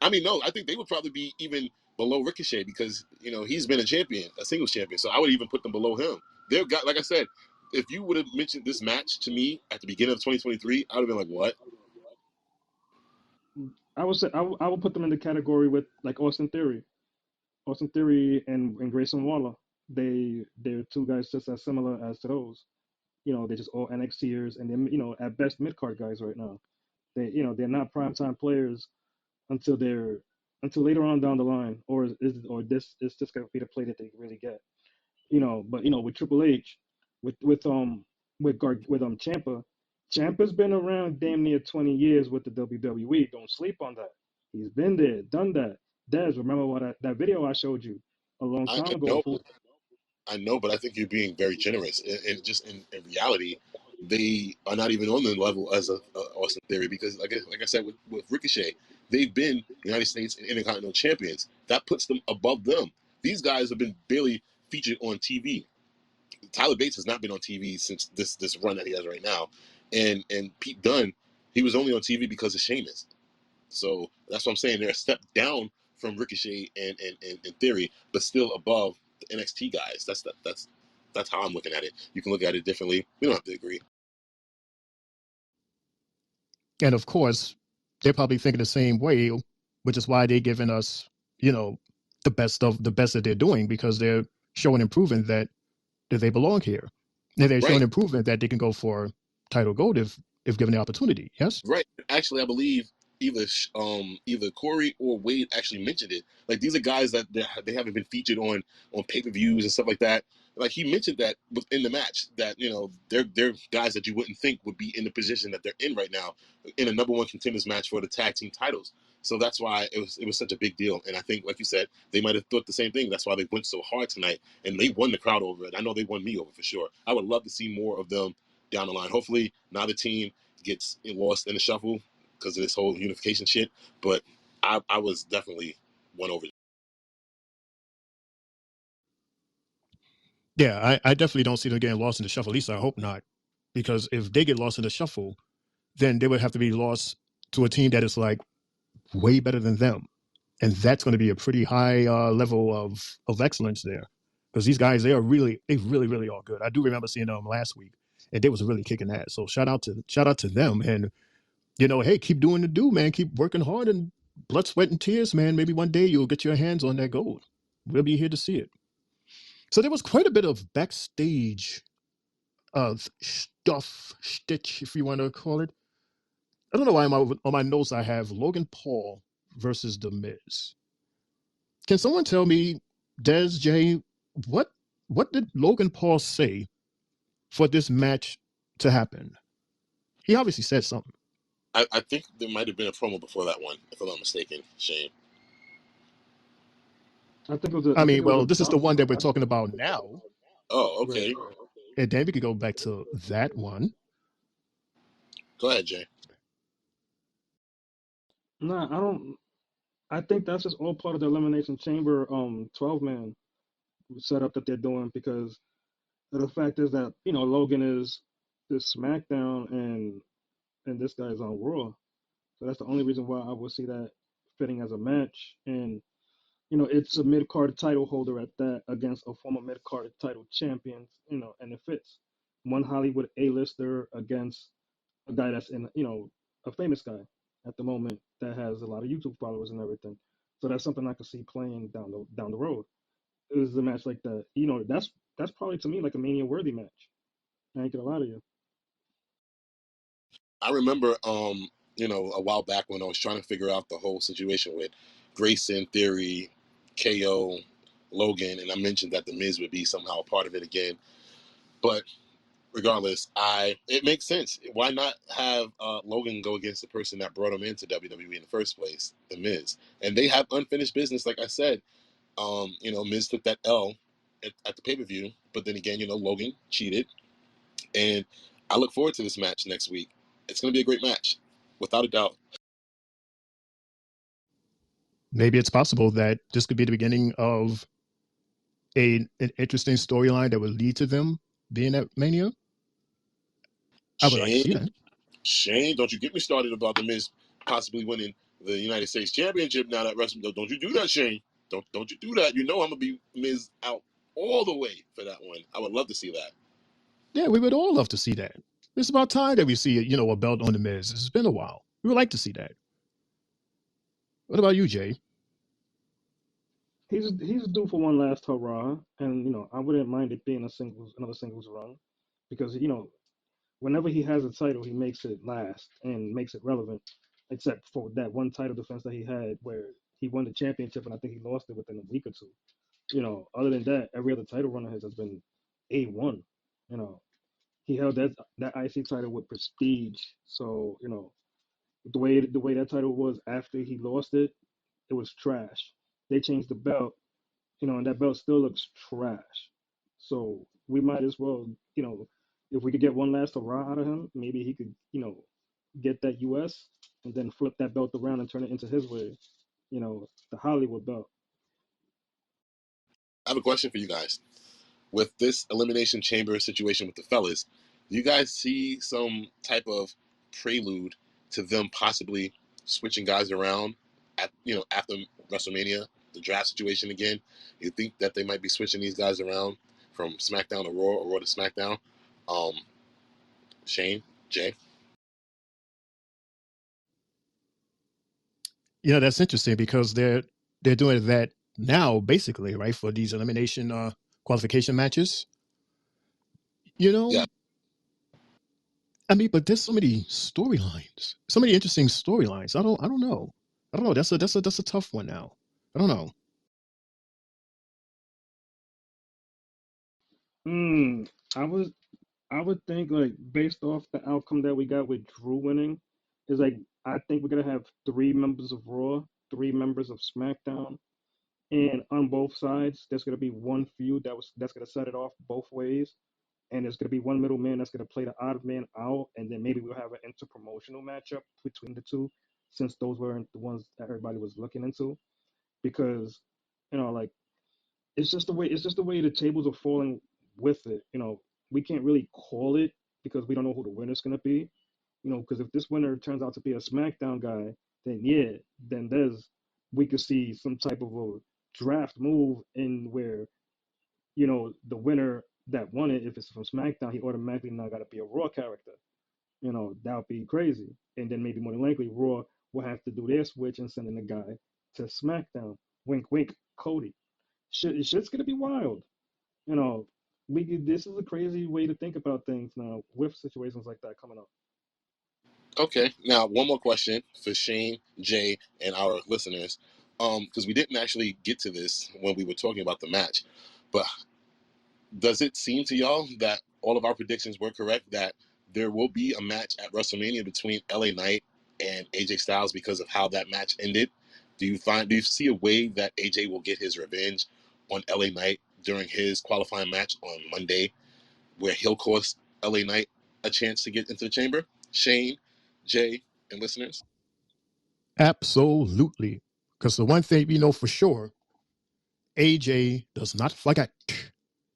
I mean, no, I think they would probably be even below Ricochet because he's been a champion, a singles champion. So I would even put them below him. They've got, like I said, if you would have mentioned this match to me at the beginning of 2023, I would have been like, what? I would say I would put them in the category with like Austin Theory and Grayson Waller. They're two guys just as similar as to those. They're just all NXTers and they're at best mid card guys right now. They're not primetime players until they're until later on down the line, or this is just gonna be the play that they really get. But with Triple H, with Champa, Champa's been around damn near 20 years with the WWE. Don't sleep on that. He's been there, done that. Des, remember that video I showed you a long I time ago know, before. I know, but I think you're being very generous. And just in reality, they are not even on the level as a Austin Theory because, like I said, with Ricochet, they've been United States and Intercontinental champions. That puts them above them. These guys have been barely featured on TV. Tyler Bates has not been on TV since this run that he has right now, and Pete Dunne, he was only on TV because of Sheamus. So that's what I'm saying. They're a step down from Ricochet and Theory, but still above the NXT guys. That's how I'm looking at it. You can look at it differently. We don't have to agree. And of course, they're probably thinking the same way, which is why they're giving us, you know, the best that they're doing because they're showing and proving that they belong here. And they're showing Right. and proving that they can go for title gold if given the opportunity. Yes. Right. Actually, I believe either Corey or Wade actually mentioned it. Like these are guys that they haven't been featured on pay-per-views and stuff like that. Like he mentioned that within the match that they're guys that you wouldn't think would be in the position that they're in right now in a number one contenders match for the tag team titles. So that's why it was such a big deal. And I think, like you said, they might have thought the same thing. That's why they went so hard tonight, and they won the crowd over it. I know they won me over for sure. I would love to see more of them down the line. Hopefully, now the team gets lost in the shuffle because of this whole unification shit. But I was definitely won over. Yeah, I definitely don't see them getting lost in the shuffle. At least I hope not, because if they get lost in the shuffle, then they would have to be lost to a team that is like way better than them, and that's going to be a pretty high level of excellence there. Because these guys, they really really are good. I do remember seeing them last week, and they was really kicking ass. So shout out to them, and hey, keep doing the do, man. Keep working hard and blood, sweat, and tears, man. Maybe one day you'll get your hands on that gold. We'll be here to see it. So there was quite a bit of backstage stuff, stitch, if you want to call it. I don't know why on my notes I have Logan Paul versus The Miz. Can someone tell me, Des J, what what did Logan Paul say for this match to happen? He obviously said something. I think there might have been a promo before that one, if I'm not mistaken. Shane. I I think mean, it was well, a this is the one that we're talking about now, Oh, right. okay. and then we could go back to that one. Go ahead, Jay. Nah, I don't. I think that's just all part of the Elimination Chamber 12 man setup that they're doing because the fact is that Logan is this SmackDown and this guy's on Raw, so that's the only reason why I would see that fitting as a match. And it's a mid card title holder at that against a former mid card title champion. And it fits. One Hollywood A-lister against a guy that's in a famous guy at the moment that has a lot of YouTube followers and everything. So that's something I could see playing down the road. It was a match like that. That's probably to me like a Mania worthy match. I ain't gonna lie to you. I remember, a while back when I was trying to figure out the whole situation with Grayson Theory, KO, Logan, and I mentioned that the Miz would be somehow a part of it again. But regardless, it makes sense. Why not have Logan go against the person that brought him into WWE in the first place, the Miz? And they have unfinished business, like I said. Miz took that L at the pay-per-view, but then again, Logan cheated, and I look forward to this match next week. It's going to be a great match, without a doubt. Maybe it's possible that this could be the beginning of an interesting storyline that will lead to them being at Mania. I would like to see Shane, that. Shane, don't you get me started about the Miz possibly winning the United States Championship now that WrestleMania. Don't you do that, Shane. Don't you do that. I'm going to be Miz out all the way for that one. I would love to see that. Yeah, we would all love to see that. It's about time that we see, a belt on the Miz. It's been a while. We would like to see that. What about you, Jay? He's due for one last hurrah, and I wouldn't mind it being another singles run, because whenever he has a title, he makes it last and makes it relevant. Except for that one title defense that he had, where he won the championship, and I think he lost it within a week or two. Other than that, every other title run of his has been A1. You know, he held that IC title with prestige. So the way that title was after he lost it, it was trash. They changed the belt, and that belt still looks trash. So we might as well, if we could get one last hurrah out of him, maybe he could, get that US and then flip that belt around and turn it into his way, the Hollywood belt. I have a question for you guys. With this Elimination Chamber situation with the fellas, do you guys see some type of prelude to them possibly switching guys around after WrestleMania, the draft situation again? You think that they might be switching these guys around from SmackDown to Raw or Raw to SmackDown? Um, Shane, Jay. That's interesting because they're doing that now, basically, right, for these elimination qualification matches. You Yeah. know, I mean, but there's so many storylines, so many interesting storylines. I don't know. I don't know. That's a tough one now. I don't know. Hmm. I was I would think, like, based off the outcome that we got with Drew winning, is like, I think we're gonna have three members of Raw, three members of SmackDown, and on both sides there's gonna be one feud that's gonna set it off both ways, and there's gonna be one middleman that's gonna play the odd man out, and then maybe we'll have an interpromotional matchup between the two, since those weren't the ones that everybody was looking into, because like, it's just the way the tables are falling with it. We can't really call it because we don't know who the winner's gonna be. Because if this winner turns out to be a SmackDown guy, then yeah, then we could see some type of a draft move in where the winner that won it, if it's from SmackDown, he automatically now got to be a Raw character. That would be crazy. And then maybe more than likely, Raw will have to do their switch and send in a guy to SmackDown. Wink, wink, Cody. Shit's gonna be wild. you know, this is a crazy way to think about things now with situations like that coming up. Okay. Now, one more question for Shane, Jay, and our listeners, because we didn't actually get to this when we were talking about the match, but does it seem to y'all that all of our predictions were correct, that there will be a match at WrestleMania between LA Knight and AJ Styles because of how that match ended? Do you see a way that AJ will get his revenge on LA Knight during his qualifying match on Monday, where he'll cost LA Knight a chance to get into the chamber? Shane, Jay, and listeners? Absolutely, because the one thing we know for sure, AJ does not forget.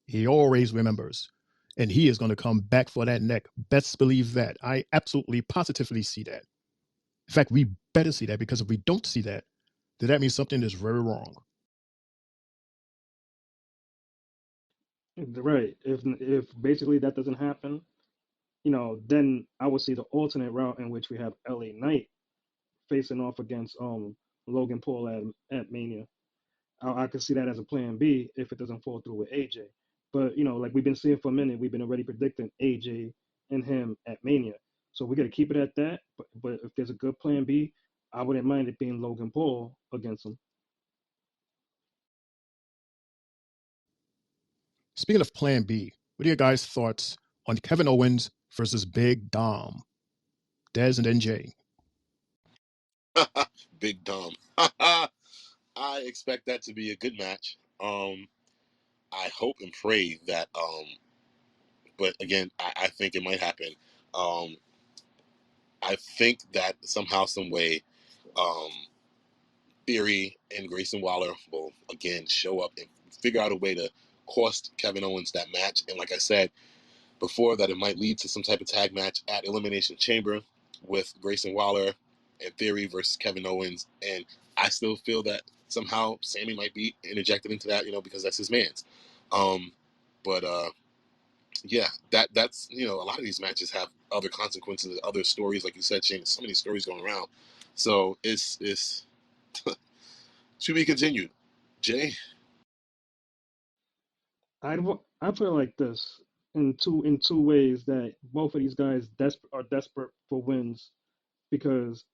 He always remembers, and he is going to come back for that neck. Best believe that. I absolutely, positively see that. In fact, we better see that, because if we don't see that, then that means something is very wrong. Right. If basically that doesn't happen, then I would see the alternate route in which we have LA Knight facing off against Logan Paul at Mania. I could see that as a plan B if it doesn't fall through with AJ. But like we've been seeing for a minute, we've been already predicting AJ and him at Mania. So we got to keep it at that. But if there's a good plan B, I wouldn't mind it being Logan Paul against him. Speaking of Plan B, what are your guys' thoughts on Kevin Owens versus Big Dom? Dez and then Jay. Big Dom. I expect that to be a good match. I hope and pray that but again, I think it might happen. Um, I think that somehow, some way, um, Theory and Grayson Waller will again show up and figure out a way to cost Kevin Owens that match. And like I said before, that it might lead to some type of tag match at Elimination Chamber with Grayson Waller and Theory versus Kevin Owens. And I still feel that somehow Sammy might be interjected into that, because that's his man's. But yeah, that's a lot of these matches have other consequences, other stories, like you said, Shane. So many stories going around, so it's to be continued. Jay. I feel like this in two ways that both of these guys are desperate for wins because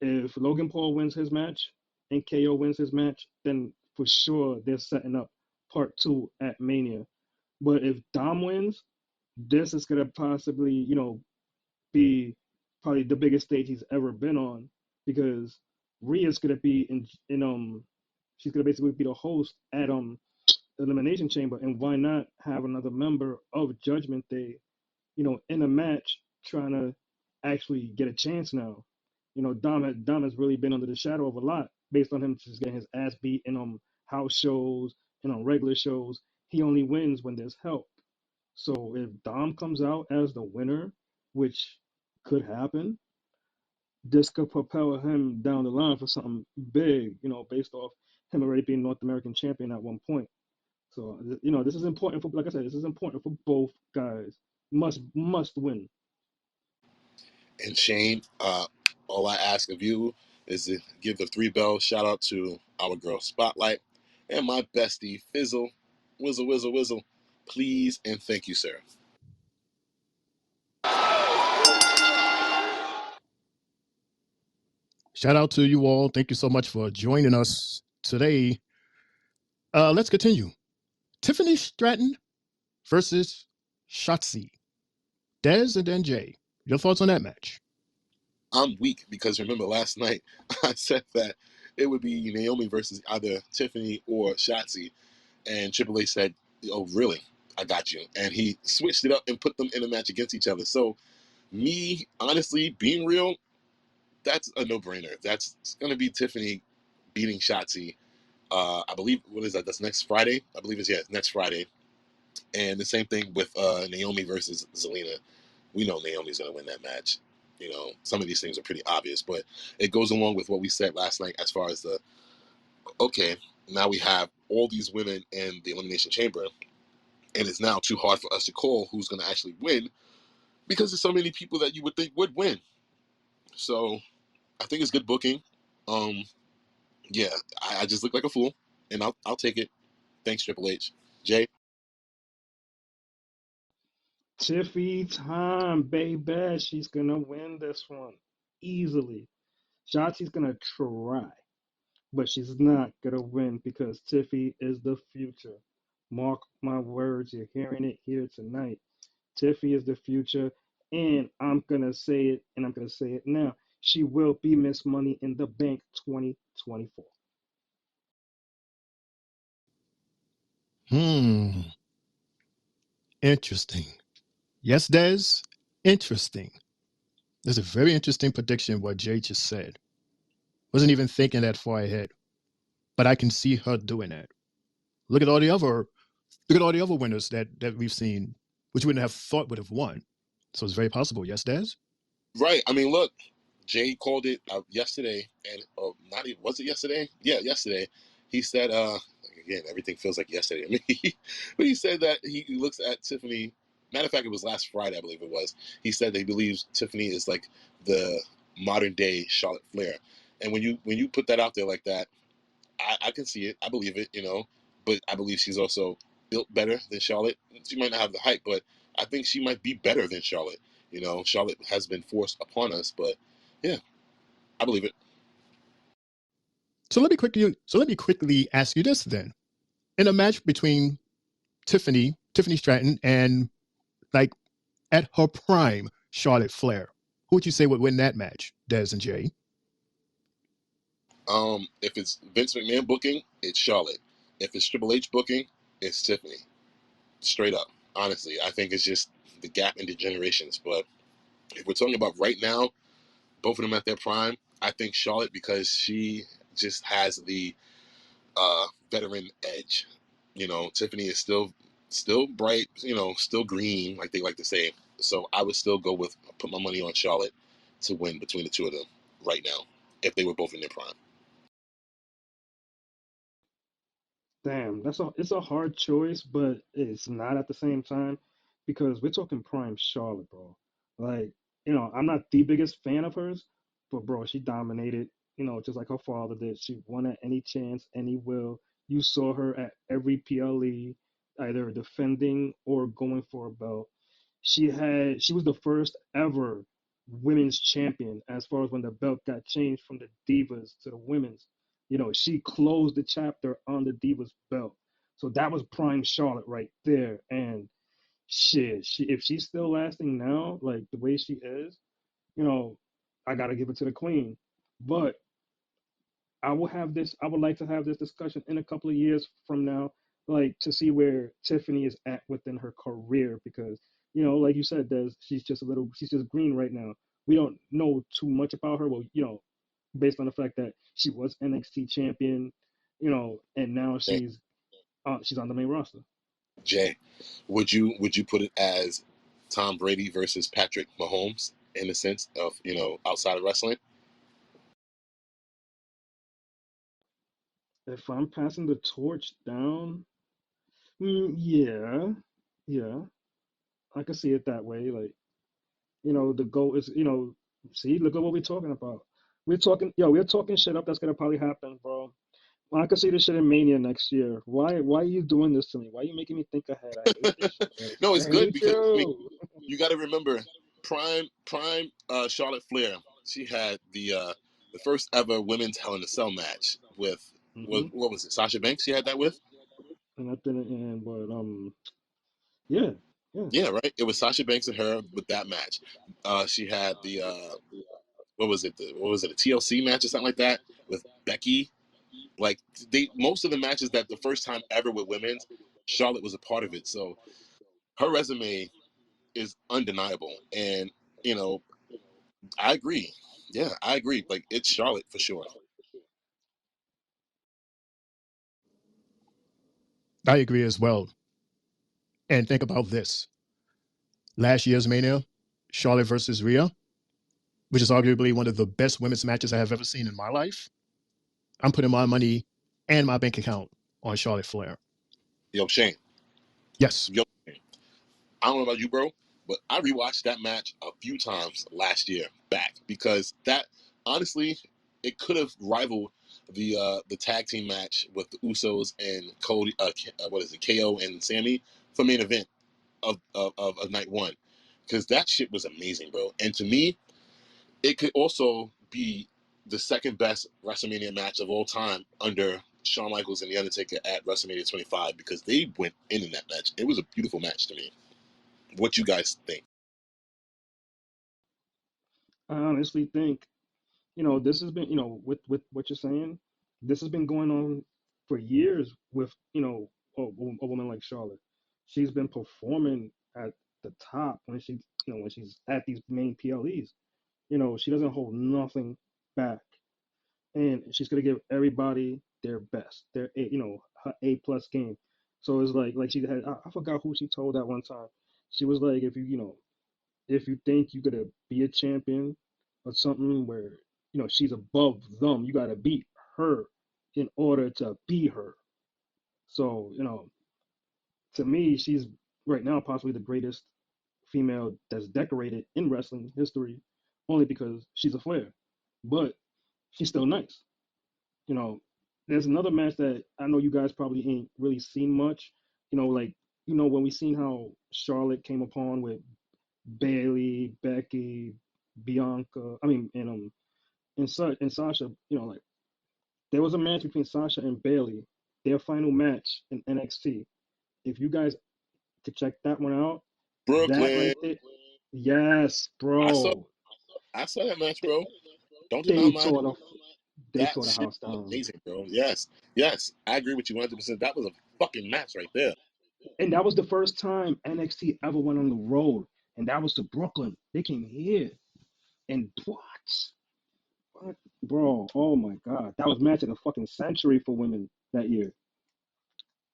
if Logan Paul wins his match and KO wins his match, then for sure they're setting up part two at Mania. But if Dom wins, this is gonna possibly, be probably the biggest stage he's ever been on because Rhea's gonna be in she's gonna basically be the host at Elimination Chamber, and why not have another member of Judgment Day, in a match trying to actually get a chance now. Dom has really been under the shadow of a lot based on him just getting his ass beat in house shows and on regular shows. He only wins when there's help. So if Dom comes out as the winner, which could happen, this could propel him down the line for something big, based off him already being North American champion at one point. So this is important for, like I said, this is important for both guys. Must win. And Shane, all I ask of you is to give the 3 bell shout out to our girl Spotlight and my bestie Fizzle, Whizzle. Please and thank you, sir. Shout out to you all. Thank you so much for joining us today. Let's continue. Tiffany Stratton versus Shotzi. Dez and then Jay. Your thoughts on that match? I'm weak because remember last night I said that it would be Naomi versus either Tiffany or Shotzi, and Triple H said, "Oh, really? I got you." And he switched it up and put them in a match against each other. So, me, honestly, being real, that's a no-brainer. That's going to be Tiffany beating Shotzi. I believe, what is that? That's next Friday. I believe it's next Friday. And the same thing with Naomi versus Zelina. We know Naomi's going to win that match. Some of these things are pretty obvious, but it goes along with what we said last night as far as okay, now we have all these women in the Elimination Chamber, and it's now too hard for us to call who's going to actually win because there's so many people that you would think would win. So I think it's good booking. Um, yeah, I just look like a fool, and I'll take it. Thanks, Triple H. Jay. Tiffy time, baby. She's gonna win this one easily. Shotzi's gonna try, but she's not gonna win because Tiffy is the future. Mark my words, you're hearing it here tonight. Tiffy is the future, and I'm gonna say it, and I'm gonna say it now. She will be Miss Money in the Bank 2024. Interesting. Yes, Dez? Interesting. That's a very interesting prediction, what Jay just said. Wasn't even thinking that far ahead, but I can see her doing that. Look at all the other winners that we've seen, which we wouldn't have thought would have won. So it's very possible. Yes, Dez? Right. I mean, look, Jay called it yesterday, and not even was it yesterday? Yeah, yesterday. He said, again, everything feels like yesterday to me. But he said that he looks at Tiffany. Matter of fact, it was last Friday, I believe it was. He said that he believes Tiffany is like the modern day Charlotte Flair. And when you put that out there like that, I can see it. I believe it, But I believe she's also built better than Charlotte. She might not have the height, but I think she might be better than Charlotte. Charlotte has been forced upon us, but yeah, I believe it. So let me quickly ask you this then. In a match between Tiffany Stratton, and like at her prime, Charlotte Flair, who would you say would win that match, Des and Jay? If it's Vince McMahon booking, it's Charlotte. If it's Triple H booking, it's Tiffany. Straight up. Honestly, I think it's just the gap in the generations. But if we're talking about right now, both of them at their prime, I think Charlotte, because she just has the veteran edge. Tiffany is still bright, still green, like they like to say. So I would still go with put my money on Charlotte to win between the two of them right now, if they were both in their prime. Damn, it's a hard choice, but it's not at the same time because we're talking prime Charlotte, bro. Like, I'm not the biggest fan of hers, but bro, she dominated, just like her father did. She won at any chance, any will. You saw her at every PLE, either defending or going for a belt. She was the first ever women's champion as far as when the belt got changed from the Divas to the women's. She closed the chapter on the Divas belt. So that was prime Charlotte right there. And shit, if she's still lasting now, like the way she is, you know, I gotta give it to the queen. But I would like to have this discussion in a couple of years from now, like to see where Tiffany is at within her career because, like you said, she's just green right now. We don't know too much about her. Well, based on the fact that she was NXT champion, and now Okay. she's on the main roster. Jay, would you put it as Tom Brady versus Patrick Mahomes in the sense of outside of wrestling? If I'm passing the torch down, yeah, yeah, I can see it that way. Like, the goal is, see, look at what we're talking about. We're talking shit up that's gonna probably happen, bro. I can see this shit in Mania next year. Why are you doing this to me? Why are you making me think ahead? I hate this shit, bro. No, I it's good hate because you. you got to remember prime Charlotte Flair. She had the first ever women's Hell in a Cell match with hmm what was it, Sasha Banks? She had that with. And I didn't, and but yeah, yeah. Yeah, right. It was Sasha Banks and her with that match. She had the what was it, a TLC match or something like that with Becky. Like most of the matches that the first time ever with women's, Charlotte was a part of it. So her resume is undeniable, and you know I agree. Yeah, I agree. Like it's Charlotte for sure. I agree as well. And think about this. Last year's Mania, Charlotte versus Rhea, which is arguably one of the best women's matches I have ever seen in my life. I'm putting my money and my bank account on Charlotte Flair. Yo, Shane. Yes. Yo, I don't know about you, bro, but I rewatched that match a few times last year back because that honestly it could have rivaled the tag team match with the Usos and Cody. What is it, KO and Sammy for main event of night one, because that shit was amazing, bro. And to me, it could also be the second best WrestleMania match of all time under Shawn Michaels and The Undertaker at WrestleMania 25 because they went in that match. It was a beautiful match to me. What you guys think? I honestly think, this has been, with what you're saying, this has been going on for years with, a woman like Charlotte. She's been performing at the top when she's at these main PLEs. She doesn't hold nothing back, and she's gonna give everybody their best, her A+ game. So it's like she had, I forgot who she told that one time. She was like, if you think you're gonna be a champion, or something where she's above them. You got to beat her in order to be her. So to me, she's right now possibly the greatest female that's decorated in wrestling history, only because she's a Flair. But she's still nice. You know, there's another match that I know you guys probably ain't really seen much. Like when we seen how Charlotte came upon with Bailey, Becky, Bianca. I mean, and Sasha. Like there was a match between Sasha and Bailey, their final match in NXT. If you guys could check that one out, that Brooklyn. right there, yes, I saw bro. I saw that match, They, bro. Don't deny they my tore the they that tore the shit house was down, amazing, bro. Yes, yes, I agree with you 100%. That was a fucking match right there. and that was the first time NXT ever went on the road, and that was to Brooklyn. They came here, and what, bro? Oh my God, that was match of the fucking century for women that year.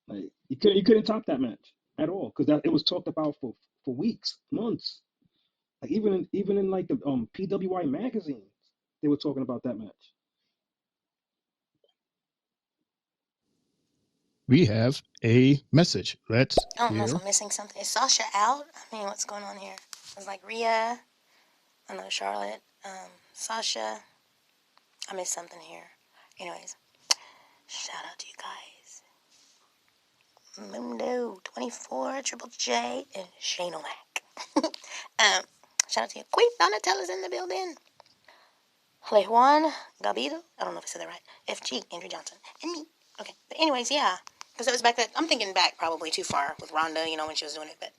Like you couldn't top that match at all because that it was talked about for weeks, months. Like even in like the PWI magazines, they were talking about that match. We have a message. Let's I don't know if hear. I'm missing something. Is Sasha out? I mean, what's going on here? It's like Rhea, I know Charlotte, Sasha. I missed something here. Anyways, shout out to you guys. Mundo 24, Triple J, and Shane O'Mac. Shout out to you. Queen Donatella's in the building. Juan Gabido. I don't know if I said that right. FG, Andrew Johnson. And me. Okay. But anyways, yeah. Because it was back that I'm thinking back probably too far with Rhonda, when she was doing it. But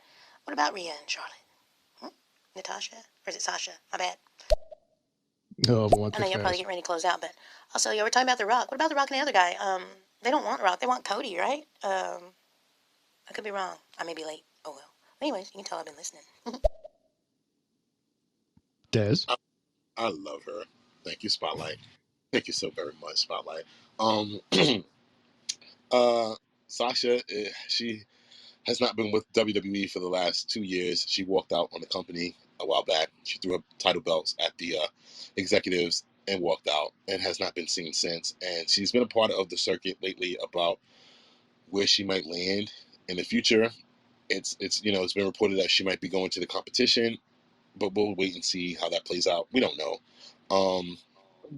what about Rhea and Charlotte? Natasha? Or is it Sasha? My bad. Oh, one I know too you're probably fast. getting ready to close out, but also, we're talking about The Rock. What about The Rock and the other guy? They don't want Rock. They want Cody, right? I could be wrong. I may be late. Oh well. Anyways, you can tell I've been listening. Des. I love her. Thank you, Spotlight. Thank you so very much, Spotlight. Um, uh, Sasha, she has not been with WWE for the last 2 years. She walked out on the company a while back. She threw her title belts at the executives and walked out, and has not been seen since. And she's been a part of the circuit lately about where she might land in the future. It's been reported that she might be going to the competition, but we'll wait and see how that plays out. We don't know. Um,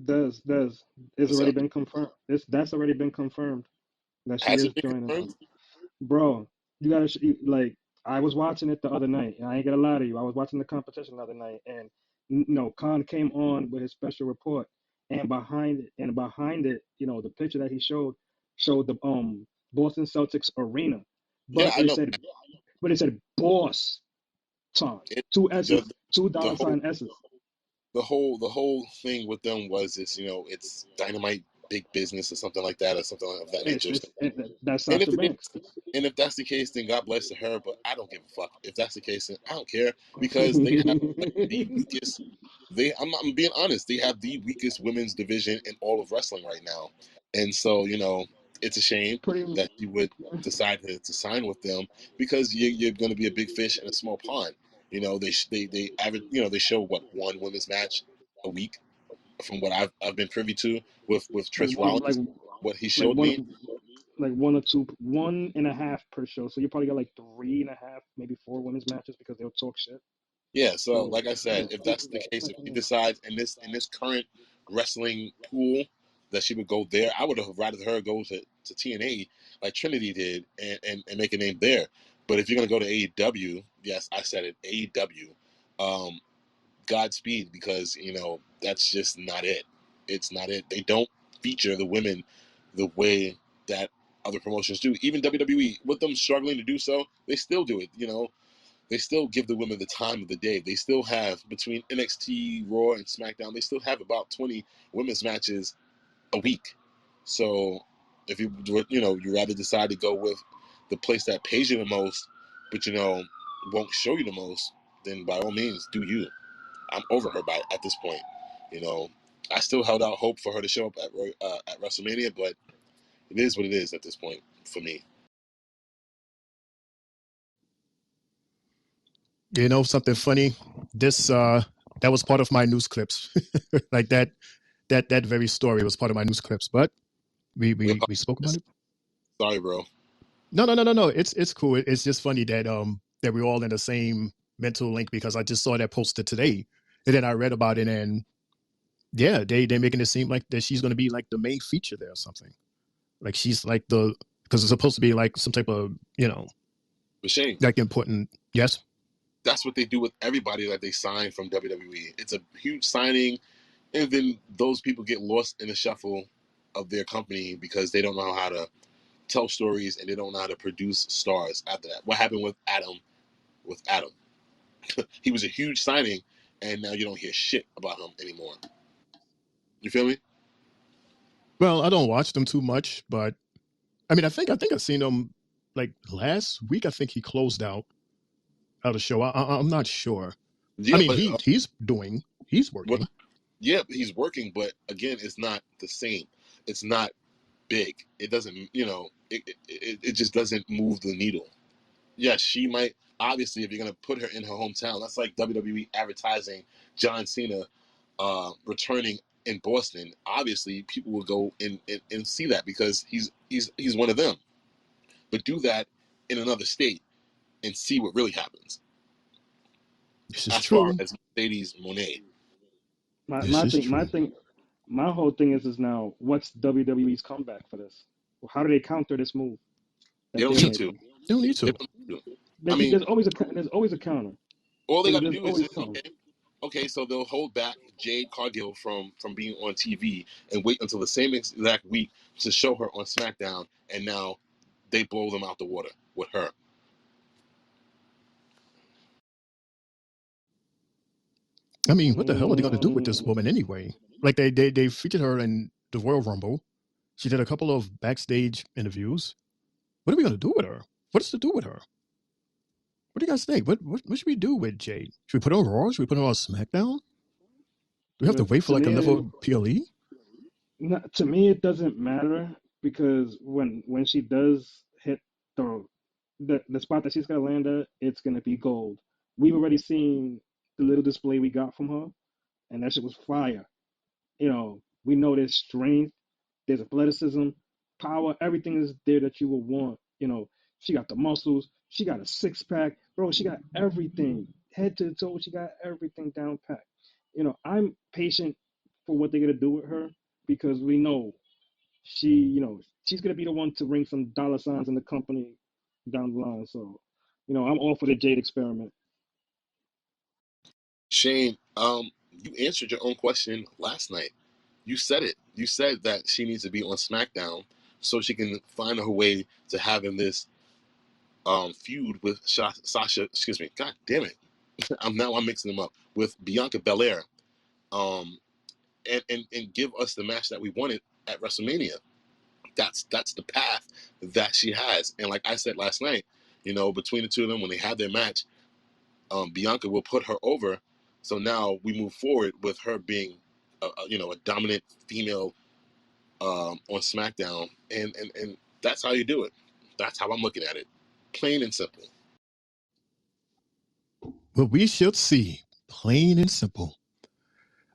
Does it's what's already up? been confirmed. That's already been confirmed that she Has is it been joining confirmed? them. Bro, you gotta like I was watching it the other night, and I ain't gonna lie to you. I was watching the competition the other night, and Khan came on with his special report, and behind it, the picture that he showed the Boston Celtics arena, Yeah, but I it know. said but it said boss Ton, It, two the S's, two the dollar whole sign S's. the whole thing with them was it's dynamite big business or something like that, or something of that nature. That's And Sasha if it is, Banks. and if that's the case, then God bless to her. But I don't give a fuck. If that's the case, then I don't care, because they have like the weakest. I'm being honest. They have the weakest women's division in all of wrestling right now, and so it's a shame Pretty. that you would decide to sign with them, because you're going to be a big fish in a small pond. They average. They show what, one women's match a week, from what I've been privy to with like Trish one like Rollins. What he like showed one me. like one or two, 1.5 per show. So you probably got like 3.5, maybe four women's matches because they'll talk shit. Yeah, so So like I said, if that's the case, if she decides in this current wrestling pool that she would go there, I would have rather her go to TNA like Trinity did, and make a name there. But if you're gonna go to AEW, yes, I said it, AEW, Godspeed, because that's just not it. It's not it. They don't feature the women the way that other promotions do. Even WWE, with them struggling to do so, they still do it. They still give the women the time of the day. They still have, between NXT, Raw, and SmackDown, they still have about 20 women's matches a week. So if you rather decide to go with the place that pays you the most, but won't show you the most, then by all means do you. I'm over her at this point. You know, I still held out hope for her to show up at WrestleMania, but it is what it is at this point for me. Something funny. This that was part of my news clips. Like that very story was part of my news clips. But we spoke about it. Sorry, bro. No. It's cool. It's just funny that we're all in the same mental link because I just saw that posted today, and then I read about it, and yeah, they're making it seem like that she's going to be like the main feature there or something. Like she's like because it's supposed to be like some type of But Shane, like important. Yes. that's what they do with everybody that they sign from WWE. It's a huge signing, and then those people get lost in the shuffle of their company because they don't know how to tell stories and they don't know how to produce stars after that. What happened with Adam? He was a huge signing, and now you don't hear shit about him anymore. You feel me? Well, I don't watch them too much, but I mean, I think I've seen him like last week. I think he closed out the show. I'm not sure. Yeah, I mean, but he's what? working. Yeah, he's working, but again, it's not the same. It's not big. It doesn't, it just doesn't move the needle. Yes, she might. Obviously, if you're gonna put her in her hometown, that's like WWE advertising John Cena returning in Boston. Obviously, people will go and see that because he's one of them. But do that in another state and see what really happens. This is As far true. as Mercedes Monet, My This my is thing my true. thing my whole thing is now what's WWE's comeback for this? How do they counter this move they that don't they're need to. making? You don't need They to. don't need to. I mean, There's always a counter. all they got to There's do is always just something. okay, so they'll hold back Jade Cargill from being on TV and wait until the same exact week to show her on SmackDown, and now they blow them out the water with her. I mean, what the hell are they going to do with this Mm, woman anyway? Like they featured her in the Royal Rumble. She did a couple of backstage interviews. What are we going to do with her? What is to do with her? What do you guys think? What should we do with Jade? Should we put her on Raw? Should we put her on SmackDown? Do we have to wait for to like me, another PLE? to me, it doesn't matter because when she does hit the the spot that she's gonna land at, it's gonna be gold. We've already seen the little display we got from her, and that shit was fire. We know there's strength, there's athleticism, power, everything is there that you would want. She got the muscles, she got a six pack, bro. She got everything, head to toe. She got everything down pat. I'm patient for what they're gonna do with her because we know she's gonna be the one to bring some dollar signs in the company down the line. So, I'm all for the Jade experiment. Shane, you answered your own question last night. You said it. You said that she needs to be on SmackDown so she can find her way to having this feud with Sasha. Excuse me. God damn it. I'm mixing them up with Bianca Belair. Um, and give us the match that we wanted at WrestleMania. That's the path that she has. And like I said last night, between the two of them, when they have their match, Bianca will put her over. So now we move forward with her being, a dominant female on SmackDown, and that's how you do it. That's how I'm looking at it, plain and simple. Well, we shall see. Plain and simple.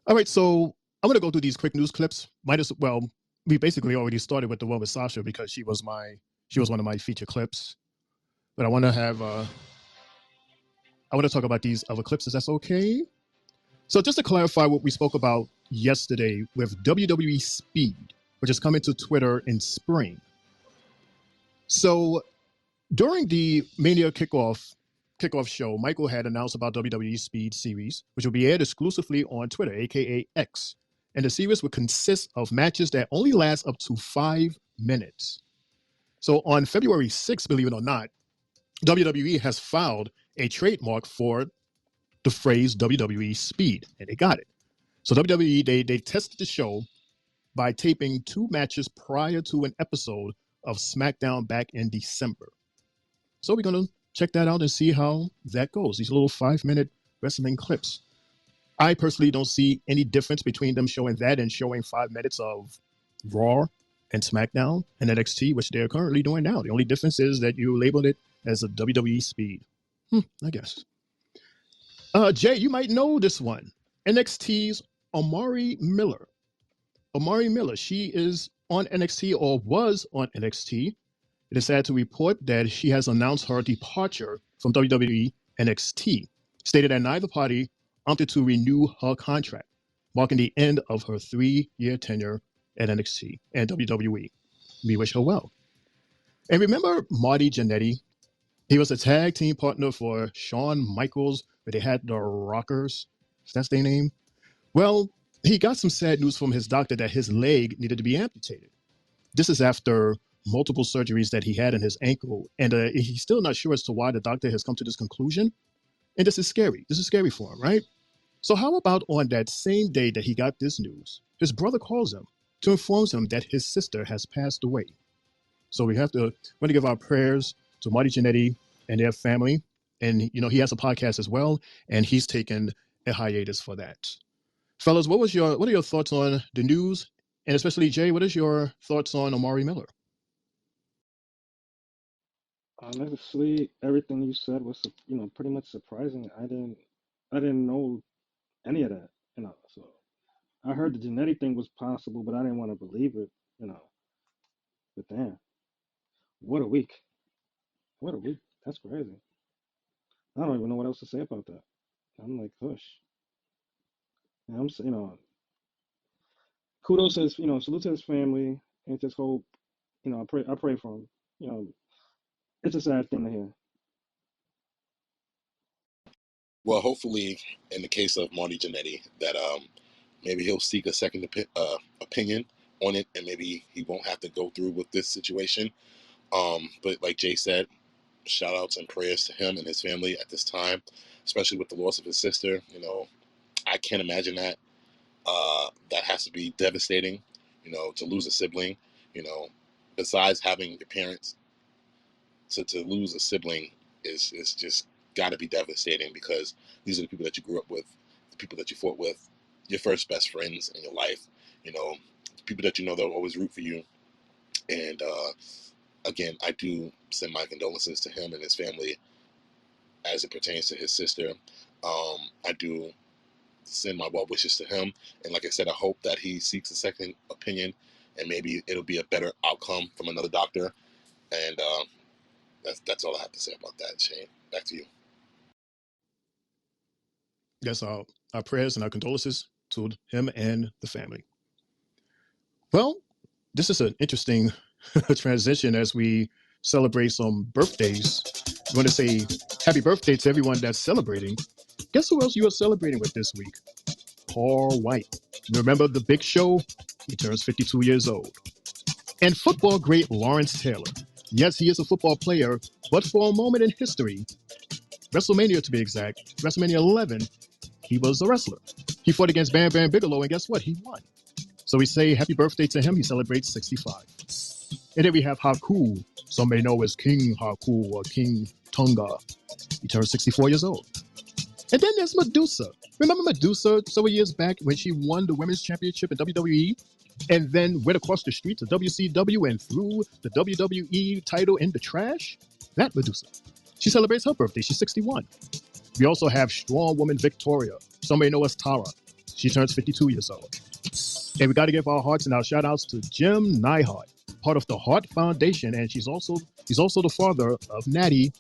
All right, so I'm gonna go through these quick news clips. Might as well. We basically already started with the one with Sasha because she was one of my feature clips. But I want to talk about these other clips. Is that okay? So just to clarify what we spoke about yesterday with WWE Speed, which is coming to Twitter in spring. So during the Mania kickoff show, Michael had announced about WWE Speed series, which will be aired exclusively on Twitter, aka X. And the series would consist of matches that only last up to 5 minutes. So on February 6th, believe it or not, WWE has filed a trademark for the phrase WWE Speed, and they got it. So WWE, they tested the show by taping 2 matches prior to an episode of SmackDown back in December. So we're going to check that out and see how that goes. These little 5-minute wrestling clips. I personally don't see any difference between them showing that and showing 5 minutes of Raw and SmackDown and NXT, which they're currently doing now. The only difference is that you labeled it as a WWE Speed. I guess. Jay, you might know this one. NXT's Amari Miller. Amari Miller, she is on NXT or was on NXT. It is sad to report that she has announced her departure from WWE NXT, stated that neither party opted to renew her contract, marking the end of her 3-year tenure at NXT and WWE. We wish her well. And remember Marty Jannetty? He was a tag team partner for Shawn Michaels, where they had the Rockers. That's their name. Well, he got some sad news from his doctor that his leg needed to be amputated. This is after multiple surgeries that he had in his ankle, and he's still not sure as to why the doctor has come to this conclusion. And this is scary. This is scary for him, right? So how about on that same day that he got this news, his brother calls him to inform him that his sister has passed away. So we want to give our prayers to Marty Jannetty and their family. And, he has a podcast as well, and he's taken a hiatus for that. Fellas, what are your thoughts on the news? And especially Jay, what is your thoughts on Amari Miller? Honestly, everything you said was, pretty much surprising. I didn't know any of that, So I heard the genetic thing was possible, but I didn't want to believe it, you know. But damn, what a week! What a week! That's crazy. I don't even know what else to say about that. I'm like, hush. And kudos to his, salute to his family and just hope, I pray for him. You know, it's a sad thing to hear. Well, hopefully, in the case of Marty Jannetty, that maybe he'll seek a second opinion on it, and maybe he won't have to go through with this situation. But like Jay said, shout outs and prayers to him and his family at this time, especially with the loss of his sister. I can't imagine that. That has to be devastating, to lose a sibling. Besides having your parents, to lose a sibling is just got to be devastating, because these are the people that you grew up with, the people that you fought with, your first best friends in your life, people that they'll always root for you. And again, I do send my condolences to him and his family as it pertains to his sister. I do send my well wishes to him, and like I said, I hope that he seeks a second opinion, and maybe it'll be a better outcome from another doctor. And that's all I have to say about that. Shane, back to you. Yes, our prayers and our condolences to him and the family. Well, this is an interesting transition as we celebrate some birthdays. I want to say happy birthday to everyone that's celebrating. Guess who else you are celebrating with this week? Paul White. Remember the Big Show? He turns 52 years old. And football great Lawrence Taylor. Yes, he is a football player, but for a moment in history, WrestleMania to be exact, WrestleMania 11, he was a wrestler. He fought against Bam Bam Bigelow, and guess what? He won. So we say happy birthday to him. He celebrates 65. And then we have Haku. Some may know as King Haku or King Tonga. He turns 64 years old. And then there's Medusa. Remember Medusa several years back when she won the Women's Championship in WWE and then went across the street to WCW and threw the WWE title in the trash? That Medusa. She celebrates her birthday. She's 61. We also have strong woman Victoria. Some may know as Tara. She turns 52 years old. And we got to give our hearts and our shout outs to Jim Neihart, part of the Hart Foundation, and he's also the father of Natty.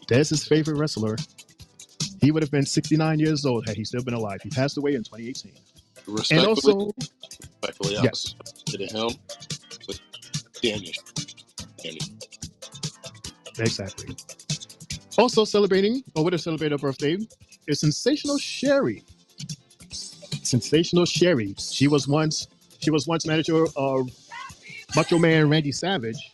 That's his favorite wrestler. He would have been 69 years old had he still been alive. He passed away in 2018. And also, yes, to him, but damn you. Exactly. Also celebrating, or would have celebrated her birthday, is Sensational Sherry. Sensational Sherry. She was once manager of Macho Man Randy Savage,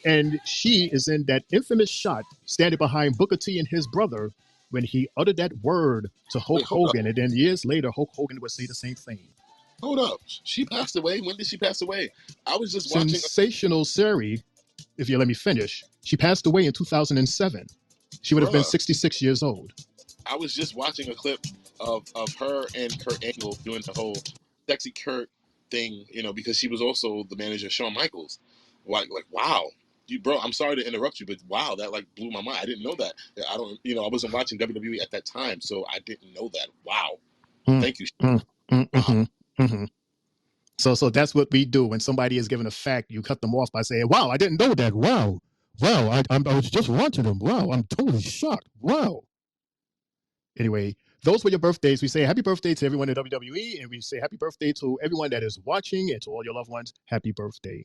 and she is in that infamous shot standing behind Booker T and his brother when he uttered that word to Hulk Hogan, and then years later Hulk Hogan would say the same thing. Hold up, she passed away. When did she pass away? I was just watching Sensational Sherry. If you let me finish, she passed away in 2007. She would have been 66 years old. I was just watching a clip of her and Kurt Angle doing the whole sexy Kurt thing, because she was also the manager of Shawn Michaels. Like wow. Bro, I'm sorry to interrupt you, but wow, that blew my mind. I didn't know that. I wasn't watching WWE at that time, so I didn't know that. Wow. Thank you. So that's what we do when somebody is given a fact. You cut them off by saying, "Wow, I didn't know that. Wow, I was just watching them. Wow, I'm totally shocked. Wow." Anyway, those were your birthdays. We say happy birthday to everyone at WWE, and we say happy birthday to everyone that is watching, and to all your loved ones. Happy birthday.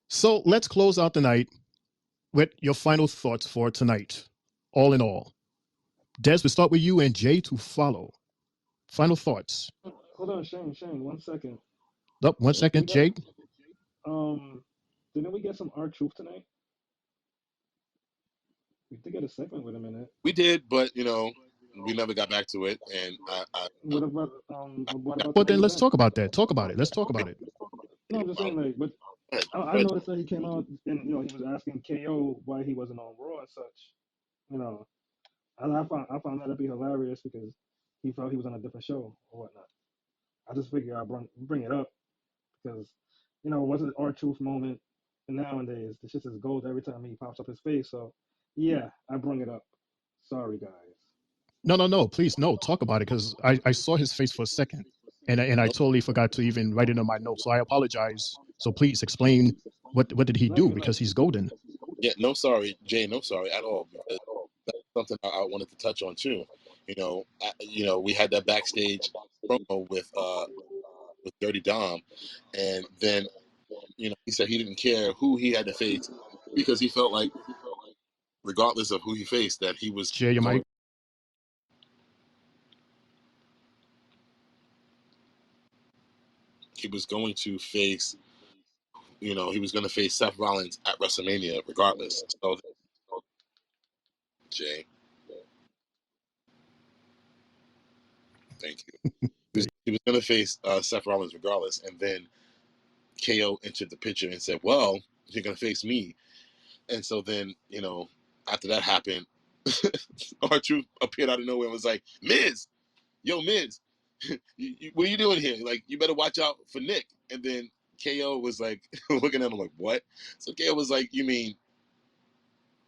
So let's close out the night with your final thoughts for tonight. All in all, Des, we start with you and Jay to follow. Final thoughts. Hold on, Shane, 1 second. Oh, 1 second, Jay. Didn't we get some R-Truth tonight? We did get a segment with him in it. We did, but we never got back to it. And What about Well, then main let's event? talk about that. Talk about it. Let's talk about it. No, I'm just saying, like, but I noticed that he came out and he was asking KO why he wasn't on Raw and such. I found that to be hilarious because he felt he was on a different show or whatnot. I just figured I'd bring it up because it wasn't R-Truth moment. And nowadays, the shit is gold every time he pops up his face. So yeah, I bring it up. Sorry, guys. No. Please, no. Talk about it because I saw his face for a second, and I totally forgot to even write it in my notes. So I apologize. So please explain what did he do, because he's golden. Yeah, no, sorry, Jay, no, sorry at all. Because that's something I wanted to touch on too. We had that backstage promo with Dirty Dom, and then he said he didn't care who he had to face because he felt like, regardless of who he faced, that he was Jay, your going. mic. He was going to face, he was going to face Seth Rollins at WrestleMania, regardless. So, Jay, thank you. He was going to face Seth Rollins regardless, and then KO entered the picture and said, "Well, you're going to face me." And so then, after that happened, R-Truth appeared out of nowhere and was like, "Miz, yo, Miz, what are you doing here? Like, you better watch out for Nick." And then KO was like, looking at him like, "What?" So KO was like, "You mean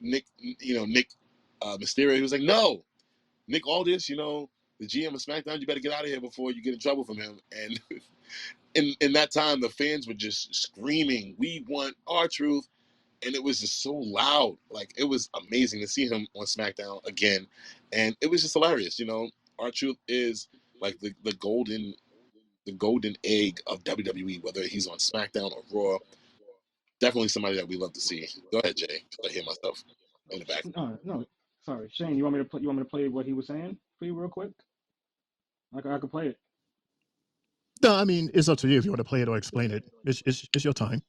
Nick, Nick Mysterio?" He was like, "No, Nick Aldis, the GM of SmackDown, you better get out of here before you get in trouble from him." And in that time, the fans were just screaming, "We want R-Truth." And it was just so loud. Like, it was amazing to see him on SmackDown again. And it was just hilarious. R-Truth is like the golden egg of WWE, whether he's on SmackDown or Raw. Definitely somebody that we love to see. Go ahead, Jay. I hear myself in the back. No, sorry, Shane. You want me to play what he was saying for you real quick? I could play it. No, I mean, it's up to you if you want to play it or explain it. It's your time.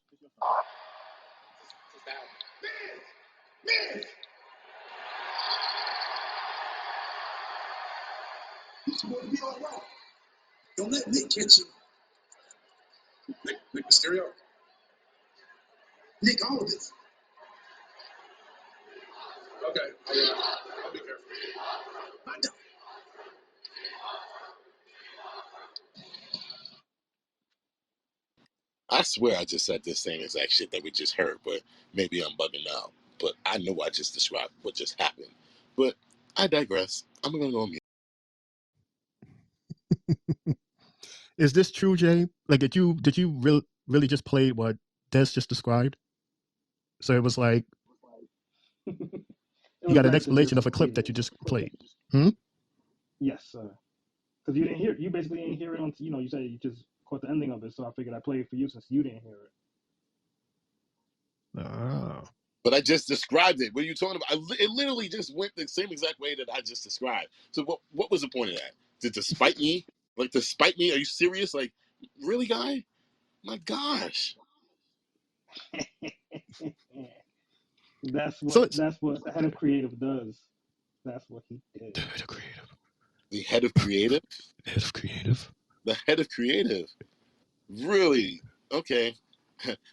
It's going to be all right. Don't let Nick catch you. Nick Mysterio? Nick Aldis. Okay, I'll be careful. My dog. I swear I just said this same exact shit that we just heard, but maybe I'm bugging out. But I know I just described what just happened. But I digress. I'm going to go on mute. Is this true, Jay? Like, did you really just play what Des just described? So it was like you got an explanation of a clip that you just played. Yes, sir. Because you didn't hear. You basically didn't hear it on. You said you just caught the ending of it, so I figured I'd play it for you since you didn't hear it. Ah. But I just described it. What are you talking about? It literally just went the same exact way that I just described. So what was the point of that? To spite me? Like, to spite me? Are you serious? Like, really, guy? My gosh. That's what the head of creative does. That's what he did. The head of creative. The head of creative? The head of creative. The head of creative. Really? Okay.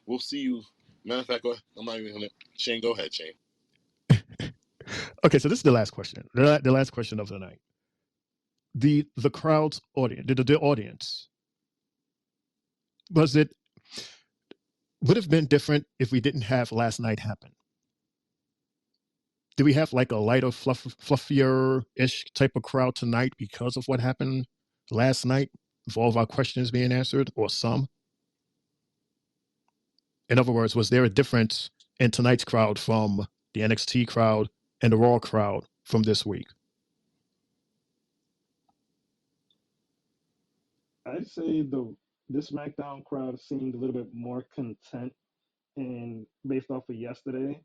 We'll see you. Matter of fact, I'm not even gonna. Shane, go ahead, Shane. Okay, so this is the last question. The last question of the night. The crowd's audience, the audience, would have been different if we didn't have last night happen? Do we have like a lighter, fluffier-ish type of crowd tonight because of what happened last night with all of our questions being answered, or some? In other words, was there a difference in tonight's crowd from the NXT crowd and the Raw crowd from this week? I'd say this SmackDown crowd seemed a little bit more content, and based off of yesterday,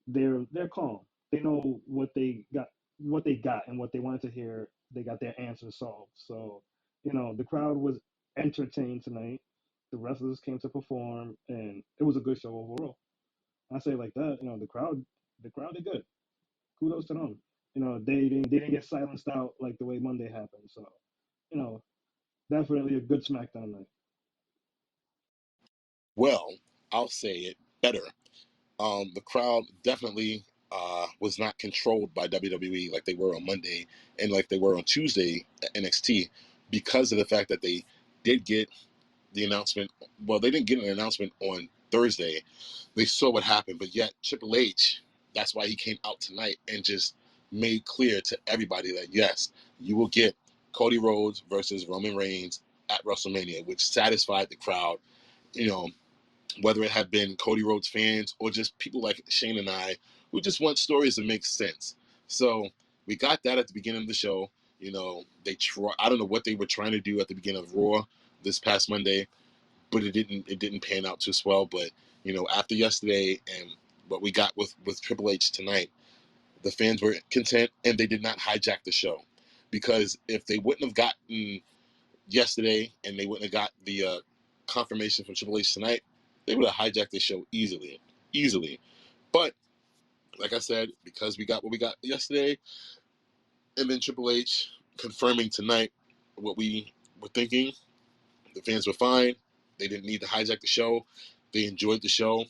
they're calm. They know what they got, and what they wanted to hear. They got their answer solved. So, the crowd was entertained tonight. The wrestlers came to perform, and it was a good show overall. I say it like that. The crowd did good. Kudos to them. They didn't get silenced out like the way Monday happened. So, you know, definitely a good SmackDown night. Well, I'll say it better. The crowd definitely was not controlled by WWE like they were on Monday and like they were on Tuesday at NXT, because of the fact that they did get the announcement. Well, they didn't get an announcement on Thursday. They saw what happened, but yet Triple H, that's why he came out tonight and just made clear to everybody that yes, you will get Cody Rhodes versus Roman Reigns at WrestleMania, which satisfied the crowd. You know, whether it had been Cody Rhodes fans or just people like Shane and I who just want stories that make sense. So we got that at the beginning of the show. I don't know what they were trying to do at the beginning of Raw this past Monday, but it didn't pan out too well. But after yesterday and what we got with Triple H tonight, the fans were content and they did not hijack the show, because if they wouldn't have gotten yesterday and they wouldn't have got the confirmation from Triple H tonight, they would have hijacked the show easily. But like I said, because we got what we got yesterday, and then Triple H confirming tonight what we were thinking, the fans were fine. They didn't need to hijack the show. They enjoyed the show,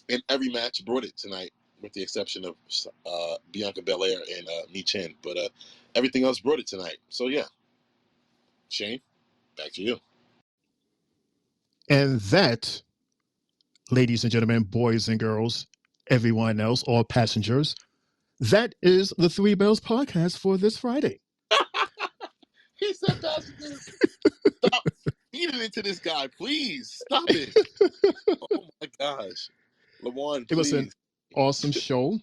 and every match brought it tonight, with the exception of Bianca Belair and Mi Chen. But everything else brought it tonight. So yeah, Shane, back to you. And that, ladies and gentlemen, boys and girls, everyone else, all passengers, that is the Three Bells podcast for this Friday. He said, "Passenger, stop feeding into this guy, please. Stop it." Oh my gosh, Lawan, It was an please. awesome show.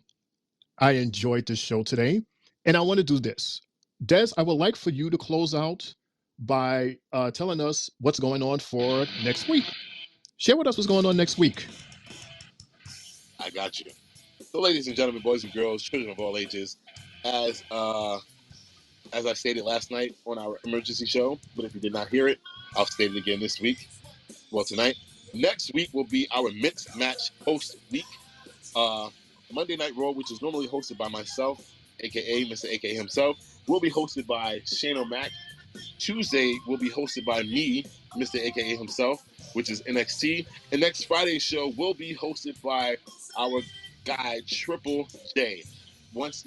I enjoyed the show today. And I want to do this. Des, I would like for you to close out by telling us what's going on for next week. Share with us what's going on next week. I got you. So, ladies and gentlemen, boys and girls, children of all ages, as as I stated last night on our emergency show, but if you did not hear it, I'll state it again this week. Well, tonight. Next week will be our mixed match host week. Monday Night Raw, which is normally hosted by myself, aka Mr. AKA himself, will be hosted by Shane O'Mac. Tuesday will be hosted by me, Mr. AKA himself, which is NXT. And next Friday's show will be hosted by our guy Triple J. Once,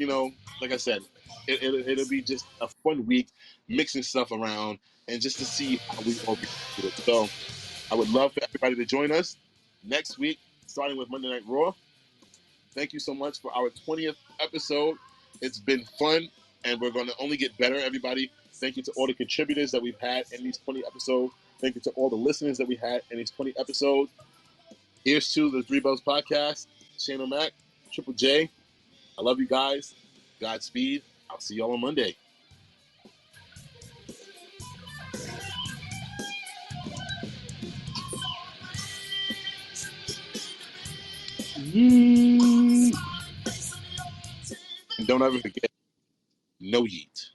like I said, it'll be just a fun week, mixing stuff around and just to see how we all react to it. So I would love for everybody to join us next week, starting with Monday Night Raw. Thank you so much for our 20th episode. It's been fun, and we're going to only get better, everybody. Thank you to all the contributors that we've had in these 20 episodes. Thank you to all the listeners that we had in these 20 episodes. Here's to the Three Bells Podcast. Shane O'Mac, Triple J. I love you guys. Godspeed. I'll see y'all on Monday. Yee. And don't ever forget, no yeet.